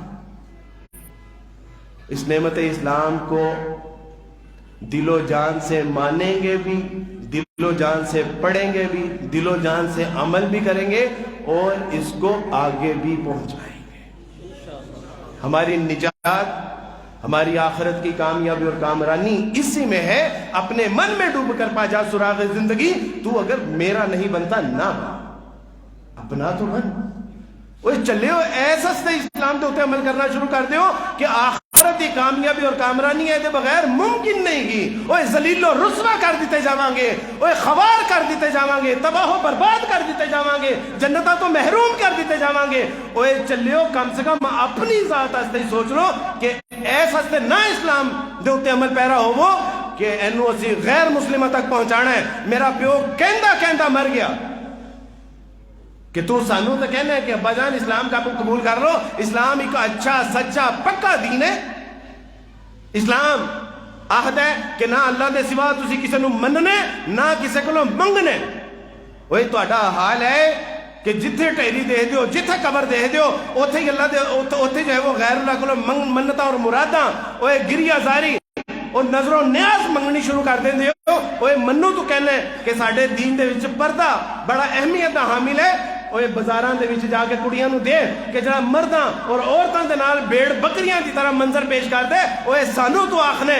اس نعمت اسلام کو دل و جان سے مانیں گے بھی، دل و جان سے پڑھیں گے بھی، دل و جان سے عمل بھی کریں گے اور اس کو آگے بھی پہنچائیں گے۔ ہماری نجات، ہماری آخرت کی کامیابی اور کامرانی اسی میں ہے۔ اپنے من میں ڈوب کر پا جا سراغ زندگی، تو اگر میرا نہیں بنتا نہ اپنا تو بن۔ وہ چلے ہو ایسا سے اسلام دے ہوتے عمل کرنا شروع کر دیو کہ آخرت کی کامیابی اور کامرانی ہے دے بغیر ممکن نہیں گی۔ وہ ذلیل و رسوا کر دیتے جاواں گے، وہ خوار کر دیتے جاواں گے، تباہ و برباد کر دیتے جاواں گے، جنتاں تو محروم کر دیتے جاواں گے۔ وہ چلے ہو کم سے کم اپنی ذات واسطے سوچ لو کہ ایسا سے نہ اسلام دے ہوتے عمل پیرا ہوو کہ اینو اسی غیر مسلمہ تک پہنچانا ہے۔ میرا پیو کہندا مر گیا کہ تو سانو تو کہنا ہے کہ ابا جان اسلام کا قبول کر لو، اسلام ایک اچھا سچا پکا دین ہے۔ اسلام آہد ہے کہ نہ اللہ دے سوا تسی کسی نو مننے نہ کسی کو منگنے۔ وہی تہاڈا حال ہے کہ جتھے ٹہری دے دیو، جتھے قبر دے دیو، اوتھے ہی اللہ دے اوتھے جو ہے وہ غیر اللہ کو منتاں اور مراداں وہ گریہ زاری اور نظر و نیاز منگنی شروع کر دیں دیو۔ وہ منو تو کہنا ہے کہ ساڈے دین دے وچ پردہ بڑا اہمیت دا حامل ہے۔ وہ بازاراں دے وچ جا کے کڑیاں نو دے کہ جڑا مرداں اور عورتاں دے نال بھیڑ بکریاں دی طرح منظر پیش کر دے، وہ سانو تو آکھنے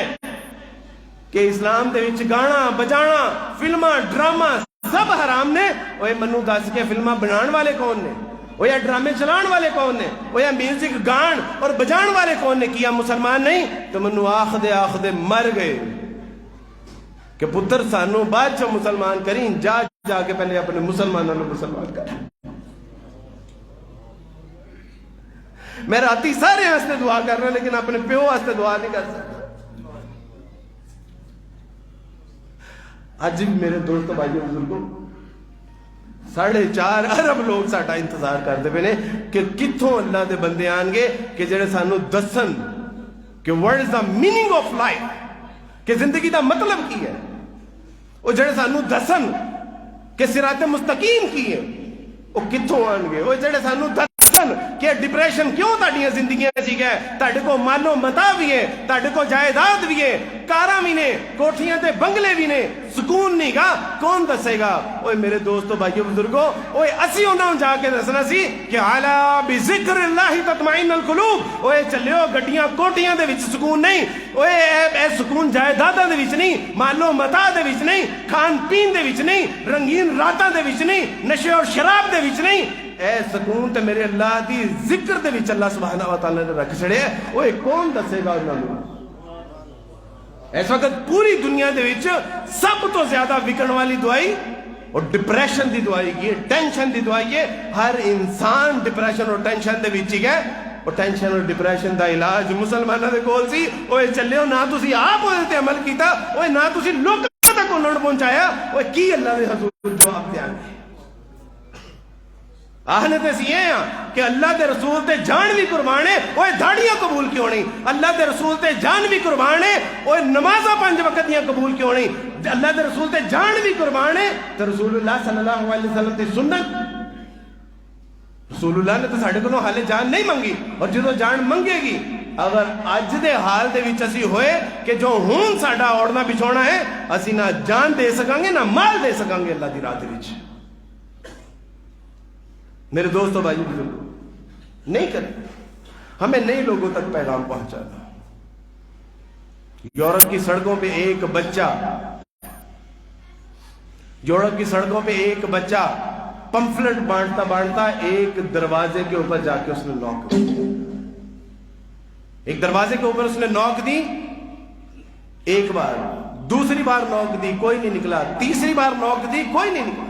کہ اسلام دے وچ گانا بجانا فلماں ڈرامہ سب حرام نے۔ وہ منو دس کے فلماں بنان والے کون نے، وہ یا ڈرامے چلان والے کون نے، وہ یا میوزک گان اور بجان والے کون نے؟ کیا مسلمان نہیں؟ تو منو آخ دے مر گئے کہ پتر سانو بعد چو مسلمان کریں، جا کے پہلے اپنے مسلمانوں نے مسلمان کریں۔ میں راتی سارے واسطے دعا کر رہا لیکن اپنے پیو واسطے دعا نہیں کر سکتا۔ آج بھی میرے دوستوں بھائیوں بزرگوں 4.5 ارب لوگ ساڈا انتظار کرتے پے نے کہ کتھوں اللہ دے بندے آن گے کہ جڑے سانو دسن کہ what is the meaning of life، کہ زندگی دا مطلب کی ہے۔ وہ جڑے سانو دسن کہ صراط مستقیم کی ہے، وہ کتھوں آن گے؟ وہ جڑے سانو دسن کہ ڈپریشن کیوں تاڑیاں زندگیاں چی گئے، تاڑے کو مالو متا بھی ہے، تاڑے کو جائیداد بھی ہے، کاراں بھی نے، کوٹھیاں تے بنگلے بھی نے، سکون نہیں گا، کون دسے گا؟ اوے میرے دوستو بھائیو بزرگو، اوے اسی انہوں جا کے دسنا سی کہ عَلَى بِذِكْرِ اللَّهِ تَطْمَئِنُّ الْقُلُوبُ۔ اوے چلیو گڈیاں کوٹھیاں دے وچ سکون نہیں، اوے اے سکون جائیداداں دے وچ نہیں، مالو متا دے وچ نہیں، کھان پین دے وچ نہیں، رنگین راتاں دے وچ نہیں، نشے اور شراب دے وچ نہیں۔ اے سکون تے میرے اللہ دی ذکر دے وچ اللہ سبحانہ و تعالی نے رکھ چھڑے۔ اوے کون دسے گا انہاں نوں؟ اس وقت پوری دنیا دے وچ سب تو زیادہ وکن والی دوائی اور ڈپریشن دی دوائی کی ہے، ٹینشن دی دوائی ہے۔ ہر انسان ڈپریشن اور ٹینشن دے وچ ہی ہے، اور ٹینشن اور ڈپریشن دا علاج مسلمانوں دے کول سی۔ اوے چلیو نہ تسی آپ اودے تے عمل کیتا، اوے نہ تسی لوکاں تک انہاں نوں پہنچایا، اوے کی اللہ دے حضور جواب دیاں گے؟ آہنے تے سی ہیں کہ اللہ دے رسول تے جان بھی قربانے، اوہ دھاڑیاں قبول کیوں نہیں؟ اللہ دے رسول تے جان بھی قربانے، اوہ نمازہ 5 وقت دیاں قبول کیوں نہیں؟ اللہ دے رسول تے جان بھی قربانے تو رسول اللہ صلی اللہ علیہ وسلم تے سنت، رسول اللہ نے تو ساڑھے کو حالے جان نہیں منگی، اور جدو جان منگے گی اگر اج دے حال دے وچ اسی ہوئے کہ جو ہون ساڑھا اوڑنا بچھونا ہے، اسی نہ جان دے سکانگے نہ مال دے سکانگے اللہ دی راہ دے وچ۔ میرے دوستو بھائی بزرگ نہیں کریں، ہمیں نئے لوگوں تک پیغام پہنچانا۔ یورپ کی سڑکوں پہ ایک بچہ پمفلٹ بانٹتا ایک دروازے کے اوپر جا کے اس نے نوک دی، ایک دروازے کے اوپر اس نے نوک دی، ایک بار، دوسری بار نوک دی، کوئی نہیں نکلا، تیسری بار نوک دی، کوئی نہیں نکلا،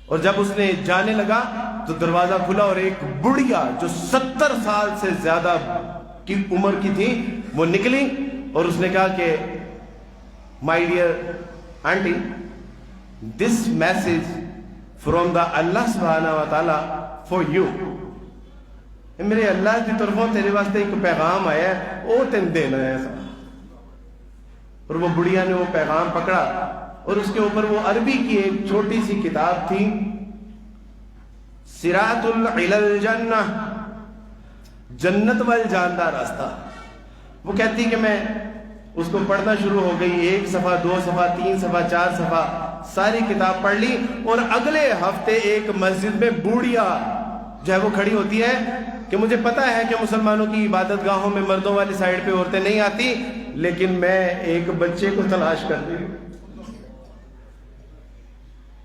اور جب اس نے جانے لگا تو دروازہ کھلا اور ایک بڑھیا جو 70 سال سے زیادہ کی عمر کی تھی وہ نکلی، اور اس نے کہا کہ my dear aunty, this message from the اللہ سبحانہ و تعالی فار یو، میرے اللہ کی طرفوں تیرے واسطے ایک پیغام آیا ہے، وہ تین دینا ہے ایسا۔ اور وہ بڑھیا نے وہ پیغام پکڑا اور اس کے اوپر وہ عربی کی ایک چھوٹی سی کتاب تھی، صراط الجنہ، جنت وال جاندہ راستہ۔ وہ کہتی کہ میں اس کو پڑھنا شروع ہو گئی، 1 صفحہ 2 صفحہ 3 صفحہ 4 صفحہ ساری کتاب پڑھ لی، اور اگلے ہفتے ایک مسجد میں بوڑھیا جو ہے وہ کھڑی ہوتی ہے کہ مجھے پتا ہے کہ مسلمانوں کی عبادت گاہوں میں مردوں والی سائڈ پہ عورتیں نہیں آتی، لیکن میں ایک بچے کو تلاش کر رہی ہوں۔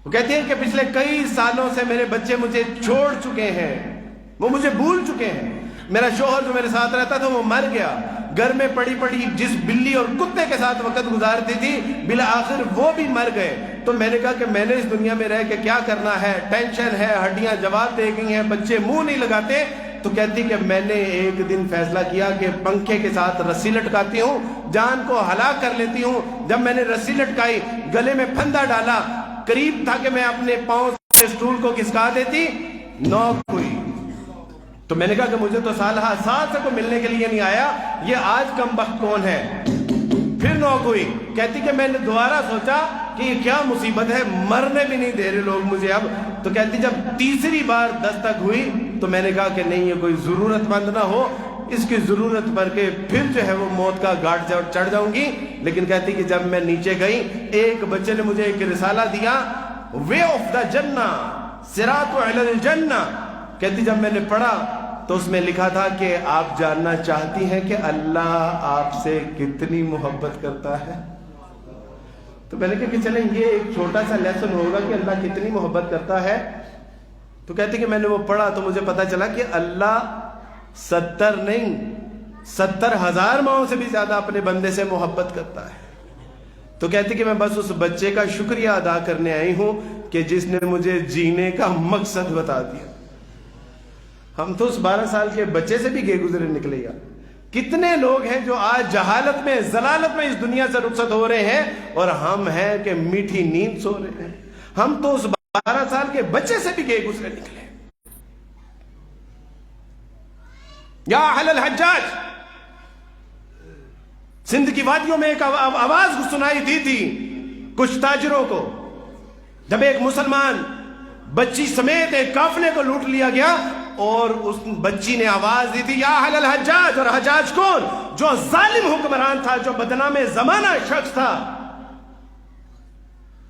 وہ کہتی ہیں کہ پچھلے کئی سالوں سے میرے بچے مجھے چھوڑ چکے ہیں، وہ مجھے بھول چکے ہیں، میرا شوہر جو میرے ساتھ رہتا تھا وہ مر گیا، گھر میں پڑی پڑی جس بلی اور کتے کے ساتھ وقت گزارتی تھی بالآخر وہ بھی مر گئے، تو میں نے کہا کہ میں نے اس دنیا میں رہ کے کیا کرنا ہے، ٹینشن ہے، ہڈیاں جواب دے گئی ہیں، بچے منہ نہیں لگاتے۔ تو کہتی کہ میں نے ایک دن فیصلہ کیا کہ پنکھے کے ساتھ رسی لٹکاتی ہوں، جان کو ہلاک کر لیتی ہوں۔ جب میں نے رسی لٹکائی، گلے میں پھندا ڈالا، قریب تھا کہ میں اپنے پاؤں سے اسٹول کو کھسکا دیتی، نوک ہوئی۔ تو میں نے کہا کہ مجھے تو سالہ سال سے کوئی ملنے کے لیے نہیں آیا، یہ آج کم بخت کون ہے؟ پھر نوک ہوئی۔ کہتی کہ میں نے دوبارہ سوچا کہ یہ کیا مصیبت ہے، مرنے بھی نہیں دے رہے لوگ مجھے اب۔ تو کہتی جب تیسری بار دستک ہوئی تو میں نے کہا کہ نہیں، یہ کوئی ضرورت مند نہ ہو، اس کی ضرورت پر کے پھر جو ہے وہ موت کا گھاٹ چڑھ جاؤں گی۔ لیکن کہتی کہ جب میں نیچے گئی، ایک بچے نے مجھے ایک رسالہ دیا، وے آف دا جنہ، صراط علی الجنہ۔ کہتی جب میں نے پڑھا تو اس میں لکھا تھا کہ آپ جاننا چاہتی ہیں کہ اللہ آپ سے کتنی محبت کرتا ہے؟ تو میں نے کہا کہ چلیں یہ ایک چھوٹا سا لیسن ہوگا کہ اللہ کتنی محبت کرتا ہے۔ تو کہتے کہ میں نے وہ پڑھا تو مجھے پتا چلا کہ اللہ 70 نہیں 70,000 ماؤں سے بھی زیادہ اپنے بندے سے محبت کرتا ہے۔ تو کہتے کہ میں بس اس بچے کا شکریہ ادا کرنے آئی ہوں کہ جس نے مجھے جینے کا مقصد بتا دیا۔ ہم تو اس 12 سال کے بچے سے بھی گئے گزرے نکلے یار۔ کتنے لوگ ہیں جو آج جہالت میں، ضلالت میں اس دنیا سے رخصت ہو رہے ہیں، اور ہم ہیں کہ میٹھی نیند سو رہے ہیں۔ ہم تو اس 12 سال کے بچے سے بھی گئے گزرے نکلے۔ یا اہل الحجاج، سندھ کی وادیوں میں ایک آواز سنائی دی تھی کچھ تاجروں کو، جب ایک مسلمان بچی سمیت ایک قافلے کو لوٹ لیا گیا، اور اس بچی نے آواز دی تھی یا اہل الحجاج۔ اور حجاج کون؟ جو ظالم حکمران تھا، جو بدنام زمانہ شخص تھا۔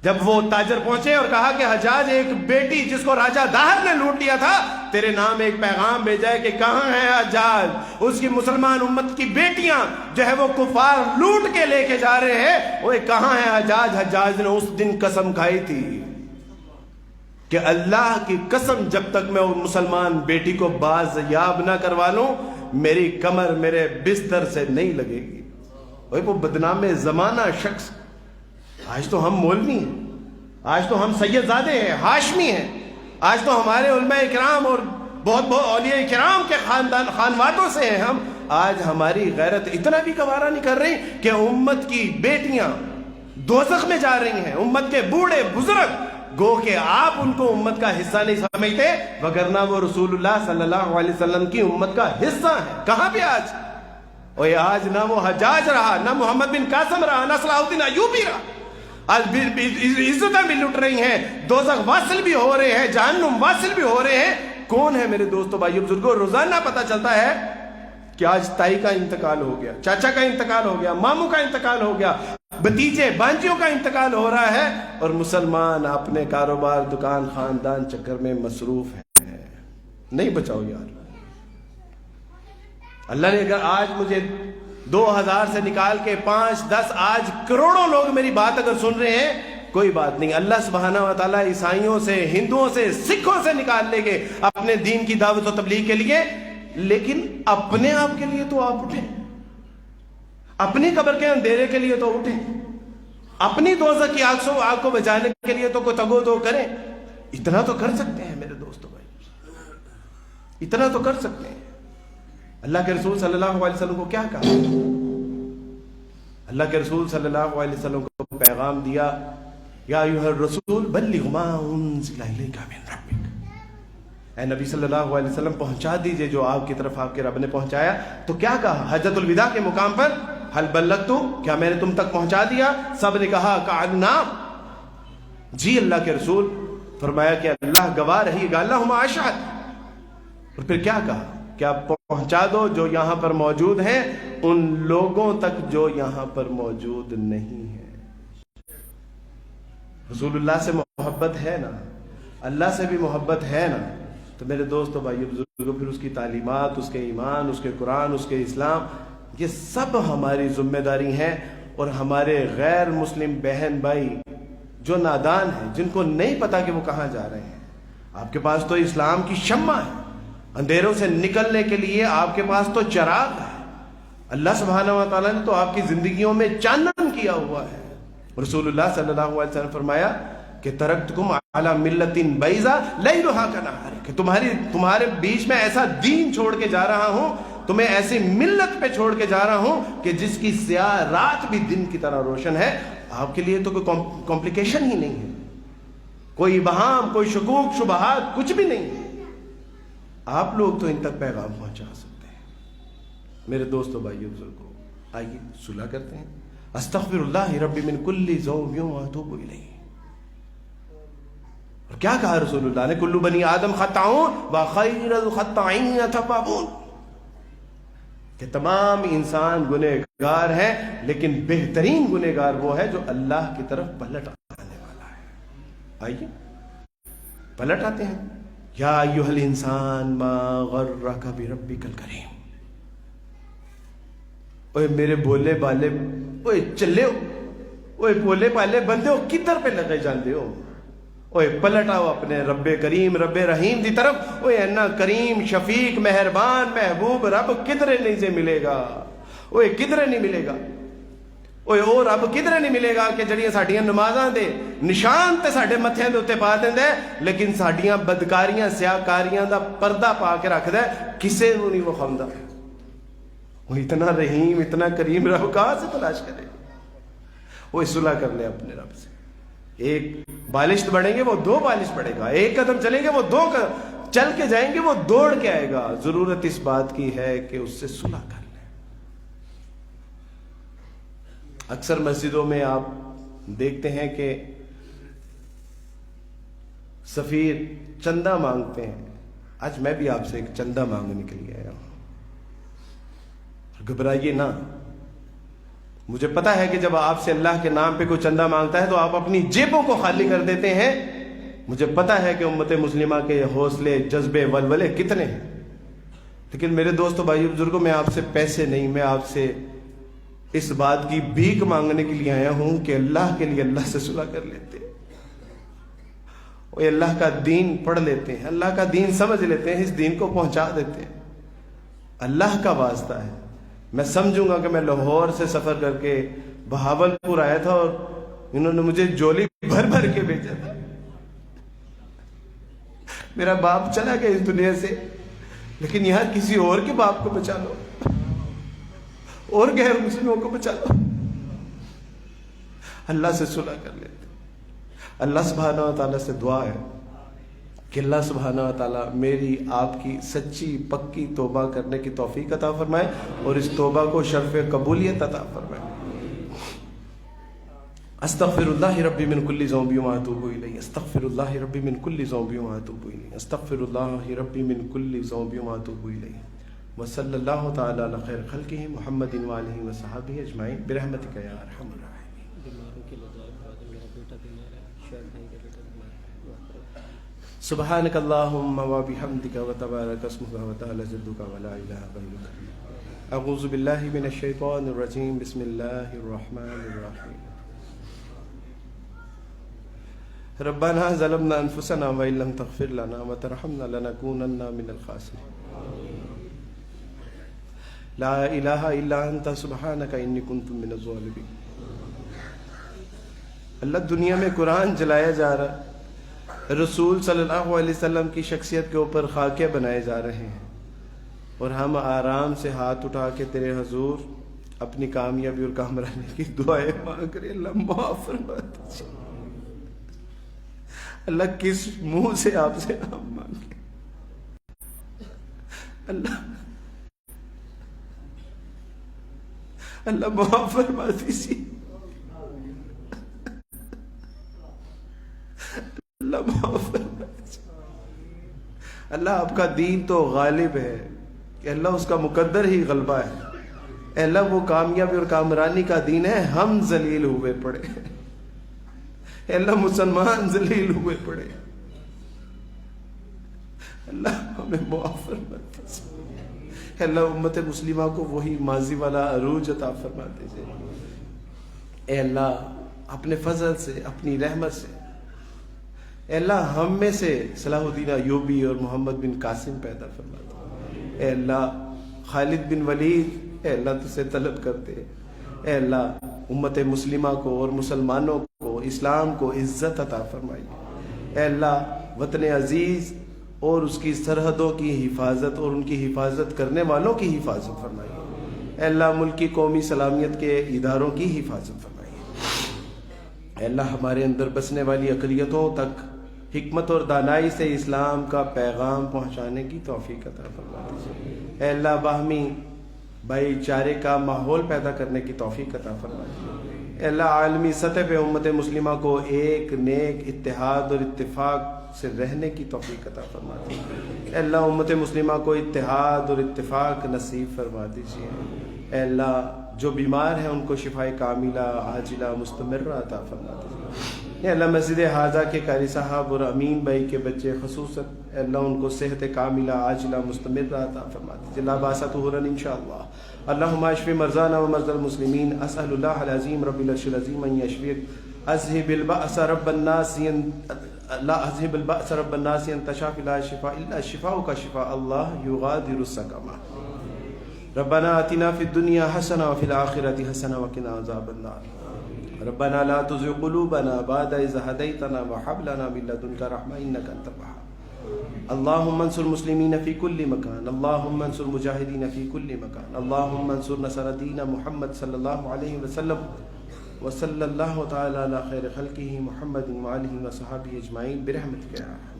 جب وہ تاجر پہنچے اور کہا کہ حجاج، ایک بیٹی جس کو راجہ داہر نے لوٹ لیا تھا، تیرے نام ایک پیغام بھیجا ہے کہ کہاں ہے حجاج؟ اس کی مسلمان امت کی بیٹیاں جو ہے وہ کفار لوٹ کے لے کے جا رہے ہیں، وہ کہاں ہے حجاج؟ حجاج نے اس دن قسم کھائی تھی کہ اللہ کی قسم جب تک میں مسلمان بیٹی کو بازیاب نہ کروا لوں، میری کمر میرے بستر سے نہیں لگے گی۔ وہ بدنام زمانہ شخص، آج تو ہم مولوی ہیں، آج تو ہم سید زادے ہیں، ہاشمی ہیں، آج تو ہمارے علماء کرام اور بہت اولیاء کرام کے خانوادوں سے ہیں ہم۔ آج ہماری غیرت اتنا بھی گوارا نہیں کر رہی کہ امت کی بیٹیاں دوزخ میں جا رہی ہیں، امت کے بوڑھے بزرگ، گو کہ آپ ان کو امت کا حصہ نہیں سمجھتے، وگرنہ وہ رسول اللہ صلی اللہ علیہ وسلم کی امت کا حصہ ہے۔ کہاں پہ آج؟ اور آج نہ وہ حجاج رہا، نہ محمد بن قاسم رہا، نہ صلاح الدین ایوبی رہا۔ آج عزتیں بھی لٹ رہی ہیں، دوزخ واصل بھی ہو رہے ہیں، جہنم واصل بھی ہو رہے ہیں۔ کون ہے میرے دوستو بھائیو بزرگوں؟ روزانہ پتہ چلتا ہے کہ آج تائی کا انتقال ہو گیا، چاچا کا انتقال ہو گیا، ماموں کا انتقال ہو گیا، بھتیجے بانجیوں کا انتقال ہو رہا ہے، اور مسلمان اپنے کاروبار، دکان، خاندان چکر میں مصروف ہیں۔ نہیں بچاؤ یار۔ اللہ نے اگر آج مجھے 2000 سے نکال کے 5، 10، آج کروڑوں لوگ میری بات اگر سن رہے ہیں، کوئی بات نہیں، اللہ سبحانہ و تعالیٰ عیسائیوں سے، ہندوؤں سے، سکھوں سے نکال لے گے اپنے دین کی دعوت و تبلیغ کے لیے، لیکن اپنے آپ کے لیے تو آپ اٹھیں، اپنی قبر کے اندھیرے کے لیے تو اٹھیں، اپنی دوزخ کی آگ کو بچانے کے لیے تو کوئی تگو دو کریں۔ اتنا تو کر سکتے ہیں میرے دوستو بھائی، اتنا تو کر سکتے ہیں۔ اللہ کے رسول صلی اللہ علیہ وسلم کو کیا کہا؟ اللہ کے رسول صلی اللہ علیہ وسلم کو پیغام دیا، یا ایھا الرسول بلغ ما انزل الیک من ربک، اے نبی صلی اللہ علیہ وسلم پہنچا دیجئے جو آپ کی طرف آپ کے رب نے پہنچایا۔ تو کیا کہا حجۃ الوداع کے مقام پر؟ حل بلغت، کیا میں نے تم تک پہنچا دیا؟ سب نے کہا کہ نعم، جی اللہ کے رسول. فرمایا کہ اللہ گواہ رہیے گا, اللہم اشہد. اور پھر کیا کہا کہ آپ پہنچا دو جو یہاں پر موجود ہیں ان لوگوں تک جو یہاں پر موجود نہیں ہیں. رسول اللہ سے محبت ہے نا, اللہ سے بھی محبت ہے نا, تو میرے دوستو بھائیو بزرگوں, پھر اس کی تعلیمات, اس کے ایمان, اس کے قرآن, اس کے اسلام, یہ سب ہماری ذمہ داری ہیں. اور ہمارے غیر مسلم بہن بھائی جو نادان ہیں, جن کو نہیں پتا کہ وہ کہاں جا رہے ہیں, آپ کے پاس تو اسلام کی شمع ہے, اندھیروں سے نکلنے کے لیے آپ کے پاس تو چراغ ہے. اللہ سبحانہ و تعالیٰ نے تو آپ کی زندگیوں میں چانن کیا ہوا ہے. رسول اللہ صلی اللہ علیہ وسلم فرمایا کہ ترکتکم علی ملت بیضاء لیلھا کنہار, کہ تمہارے بیچ میں ایسا دین چھوڑ کے جا رہا ہوں, تمہیں ایسی ملت پہ چھوڑ کے جا رہا ہوں کہ جس کی سیاہ رات بھی دن کی طرح روشن ہے. آپ کے لیے تو کوئی کمپلیکیشن ہی نہیں ہے, کوئی بہام, کوئی شکوک شبہات, کچھ بھی نہیں ہے. آپ لوگ تو ان تک پیغام پہنچا سکتے ہیں. میرے دوستو بھائیو بزرگوں, آئیے صلح کرتے ہیں. استغفر اللہ ربی من کل ذنب واتوب الیہ. اور کیا کہا رسول اللہ نے, کل بنی آدم خطاؤن وخیر الخطائین التوابون, کہ تمام انسان گنہگار ہیں لیکن بہترین گنہگار وہ ہے جو اللہ کی طرف پلٹ آنے والا ہے. آئیے پلٹ آتے ہیں. یا ایھا الانسان ما غرک بربک الکریم. اوے میرے بولے بالے, اوے چلے ہو, اوے بولے بالے بندے ہو, کدھر پہ لگے جاندے ہو. اوے پلٹ آؤ اپنے رب کریم رب رحیم دی طرف. اوے اینا کریم شفیق مہربان محبوب رب کدھرے نہیں سے ملے گا, اوے کدھرے نہیں ملے گا. اوے او رب کدھرے نہیں ملے گا کہ جڑیاں ساڈیاں نمازاں دے نشان تے ساڈے متھیاں دے اوتے پا دیندا ہے, لیکن ساڈیاں بدکاریاں سیاکاریاں دا پردہ پا کے رکھدا ہے, کسے نوں نہیں وکھاوندا. وہ اتنا رحیم اتنا کریم رب کہاں سے تلاش کرے. وہ صلح کر لے اپنے رب سے. ایک بالشت بڑھیں گے وہ دو بالش پڑے گا, ایک قدم چلیں گے وہ دو قدم چل کے جائیں گے, وہ دوڑ کے آئے گا. ضرورت اس بات کی ہے کہ اس سے صلح کر لیں. اکثر مسجدوں میں آپ دیکھتے ہیں کہ سفیر چندہ مانگتے ہیں. آج میں بھی آپ سے ایک چندہ مانگنے کے لیے آیا ہوں. گھبرائیے نہ. مجھے پتا ہے کہ جب آپ سے اللہ کے نام پہ کوئی چندہ مانگتا ہے تو آپ اپنی جیبوں کو خالی کر دیتے ہیں. مجھے پتا ہے کہ امت مسلمہ کے حوصلے جذبے ولولے کتنے ہیں, لیکن میرے دوستو بھائیو بزرگوں, میں آپ سے پیسے نہیں, میں آپ سے اس بات کی بھیک مانگنے کے لیے آیا ہوں کہ اللہ کے لیے اللہ سے صلح کر لیتے, اور اللہ کا دین پڑھ لیتے ہیں, اللہ کا دین سمجھ لیتے ہیں, اس دین کو پہنچا دیتے ہیں. اللہ کا واسطہ ہے. میں سمجھوں گا کہ میں لاہور سے سفر کر کے بہاولپور آیا تھا اور انہوں نے مجھے جولی بھر بھر کے بھیجا تھا. میرا باپ چلا گیا اس دنیا سے, لیکن یہاں کسی اور کے باپ کو بچا لو, اور غیر مسلموں کو بچا لو. اللہ سے صلح کر لیتے. اللہ سبحانہ و تعالیٰ سے دعا ہے کہ اللہ سبحانہ و تعالیٰ میری آپ کی سچی پکی توبہ کرنے کی توفیق عطا فرمائے اور اس توبہ کو شرف قبولیت عطا فرمائے. استغفر اللہ ربی من کل ذنب واتوب الیہ, استغفر اللہ ربی من کل ذنب واتوب الیہ, استغفر اللہ ربی من کل ذنب واتوب الیہ. وصلی اللہ تعالی علی خیر خلقہ محمد وآلہ وصحبہ اجمعین برحمتک یا ارحم الراحمین. سبحانک اللہم وبحمدک وتبارک اسمک وتعالی جدک ولا الہ غیرک. اعوذ باللہ من الشیطان الرجیم. بسم اللہ الرحمن الرحیم. ربنا ظلمنا انفسنا وان لم تغفر لنا وترحمنا لنکونن من الخاسرین. لا الہ الا انت سبحانک انی کنت من الظالمین. اللہ دنیا میں قرآن جلایا جا رہا, رسول صلی اللہ علیہ وسلم کی شخصیت کے اوپر خاکے بنائے جا رہے ہیں, اور ہم آرام سے ہاتھ اٹھا کے تیرے حضور اپنی کامیابی اور کامرانی کی دعائیں مانگ رہے. اللہ معاف فرما دیجیے. اللہ کس منہ سے آپ سے ہم مانگے. اللہ معاف فرما دیجیے. اللہ آپ کا دین تو غالب ہے کہ اللہ اس کا مقدر ہی غلبہ ہے. اے اللہ وہ کامیابی اور کامرانی کا دین ہے، ہم ذلیل ہوئے پڑے. اے اللہ مسلمان ذلیل ہوئے پڑے. اللہ ہمیں معاف فرما. اے اللہ امت مسلمہ کو وہی ماضی والا عروج عطا فرما دیجیے. اے اللہ اپنے فضل سے، اپنی رحمت سے، اے اللہ ہم میں سے صلاح الدین ایوبی اور محمد بن قاسم پیدا فرما دے. اے اللہ خالد بن ولید، اے اللہ تجھ سے طلب کرتے، اے اللہ امت مسلمہ کو اور مسلمانوں کو، اسلام کو عزت عطا فرمائی. اے اللہ وطن عزیز اور اس کی سرحدوں کی حفاظت اور ان کی حفاظت کرنے والوں کی حفاظت فرمائی. اے اللہ ملک کی قومی سلامیت کے اداروں کی حفاظت فرمائی. اے اللہ ہمارے اندر بسنے والی اقلیتوں تک حکمت اور دانائی سے اسلام کا پیغام پہنچانے کی توفیق عطا فرما دیجیے. اے اللہ باہمی بھائی چارے کا ماحول پیدا کرنے کی توفیق عطا فرما دیجیے. اے اللہ عالمی سطح پہ امت مسلمہ کو ایک نیک اتحاد اور اتفاق سے رہنے کی توفیق عطا فرما دیجیے. اے اللہ امت مسلمہ کو اتحاد اور اتفاق نصیب فرما دیجیے. اے اللہ جو بیمار ہیں ان کو شفائے کاملہ عاجلہ مستمرہ عطا فرما دیجیے. اے اللہ مسجد حاضہ کے قاری صاحب اور امین بھائی کے بچے خصوصاً، اے اللہ ان کو صحت کاملہ عاجلہ مستمرہ عطا فرما دیجیے. لا باس طہورا انشاءاللہ. اللہم اشف مرضانا ومرضى المسلمین. اسأل اللہ العظیم رب العرش العظیم ان یشفیک. اذهب البأس رب الناس لا اذهب البأس رب الناس انت شافی لا شفاء الا شفاؤک شفاء اللہ یغادر السقما. ربنا آتنا فی الدنیا حسنہ وفی الآخرۃ حسنہ وقنا عذاب النار. ربنا لا تزغ قلوبنا بعد إذ هديتنا وهب لنا من لدنك رحمة إنك أنت الوهاب. اللهم انصر المسلمين في كل مكان. اللهم انصر المجاهدين في كل مكان. اللهم انصر نصر دين محمد صلى الله عليه وسلم. وصلى الله تعالى على خير خلقه محمد وآله وصحبه أجمعين برحمتك يا أرحم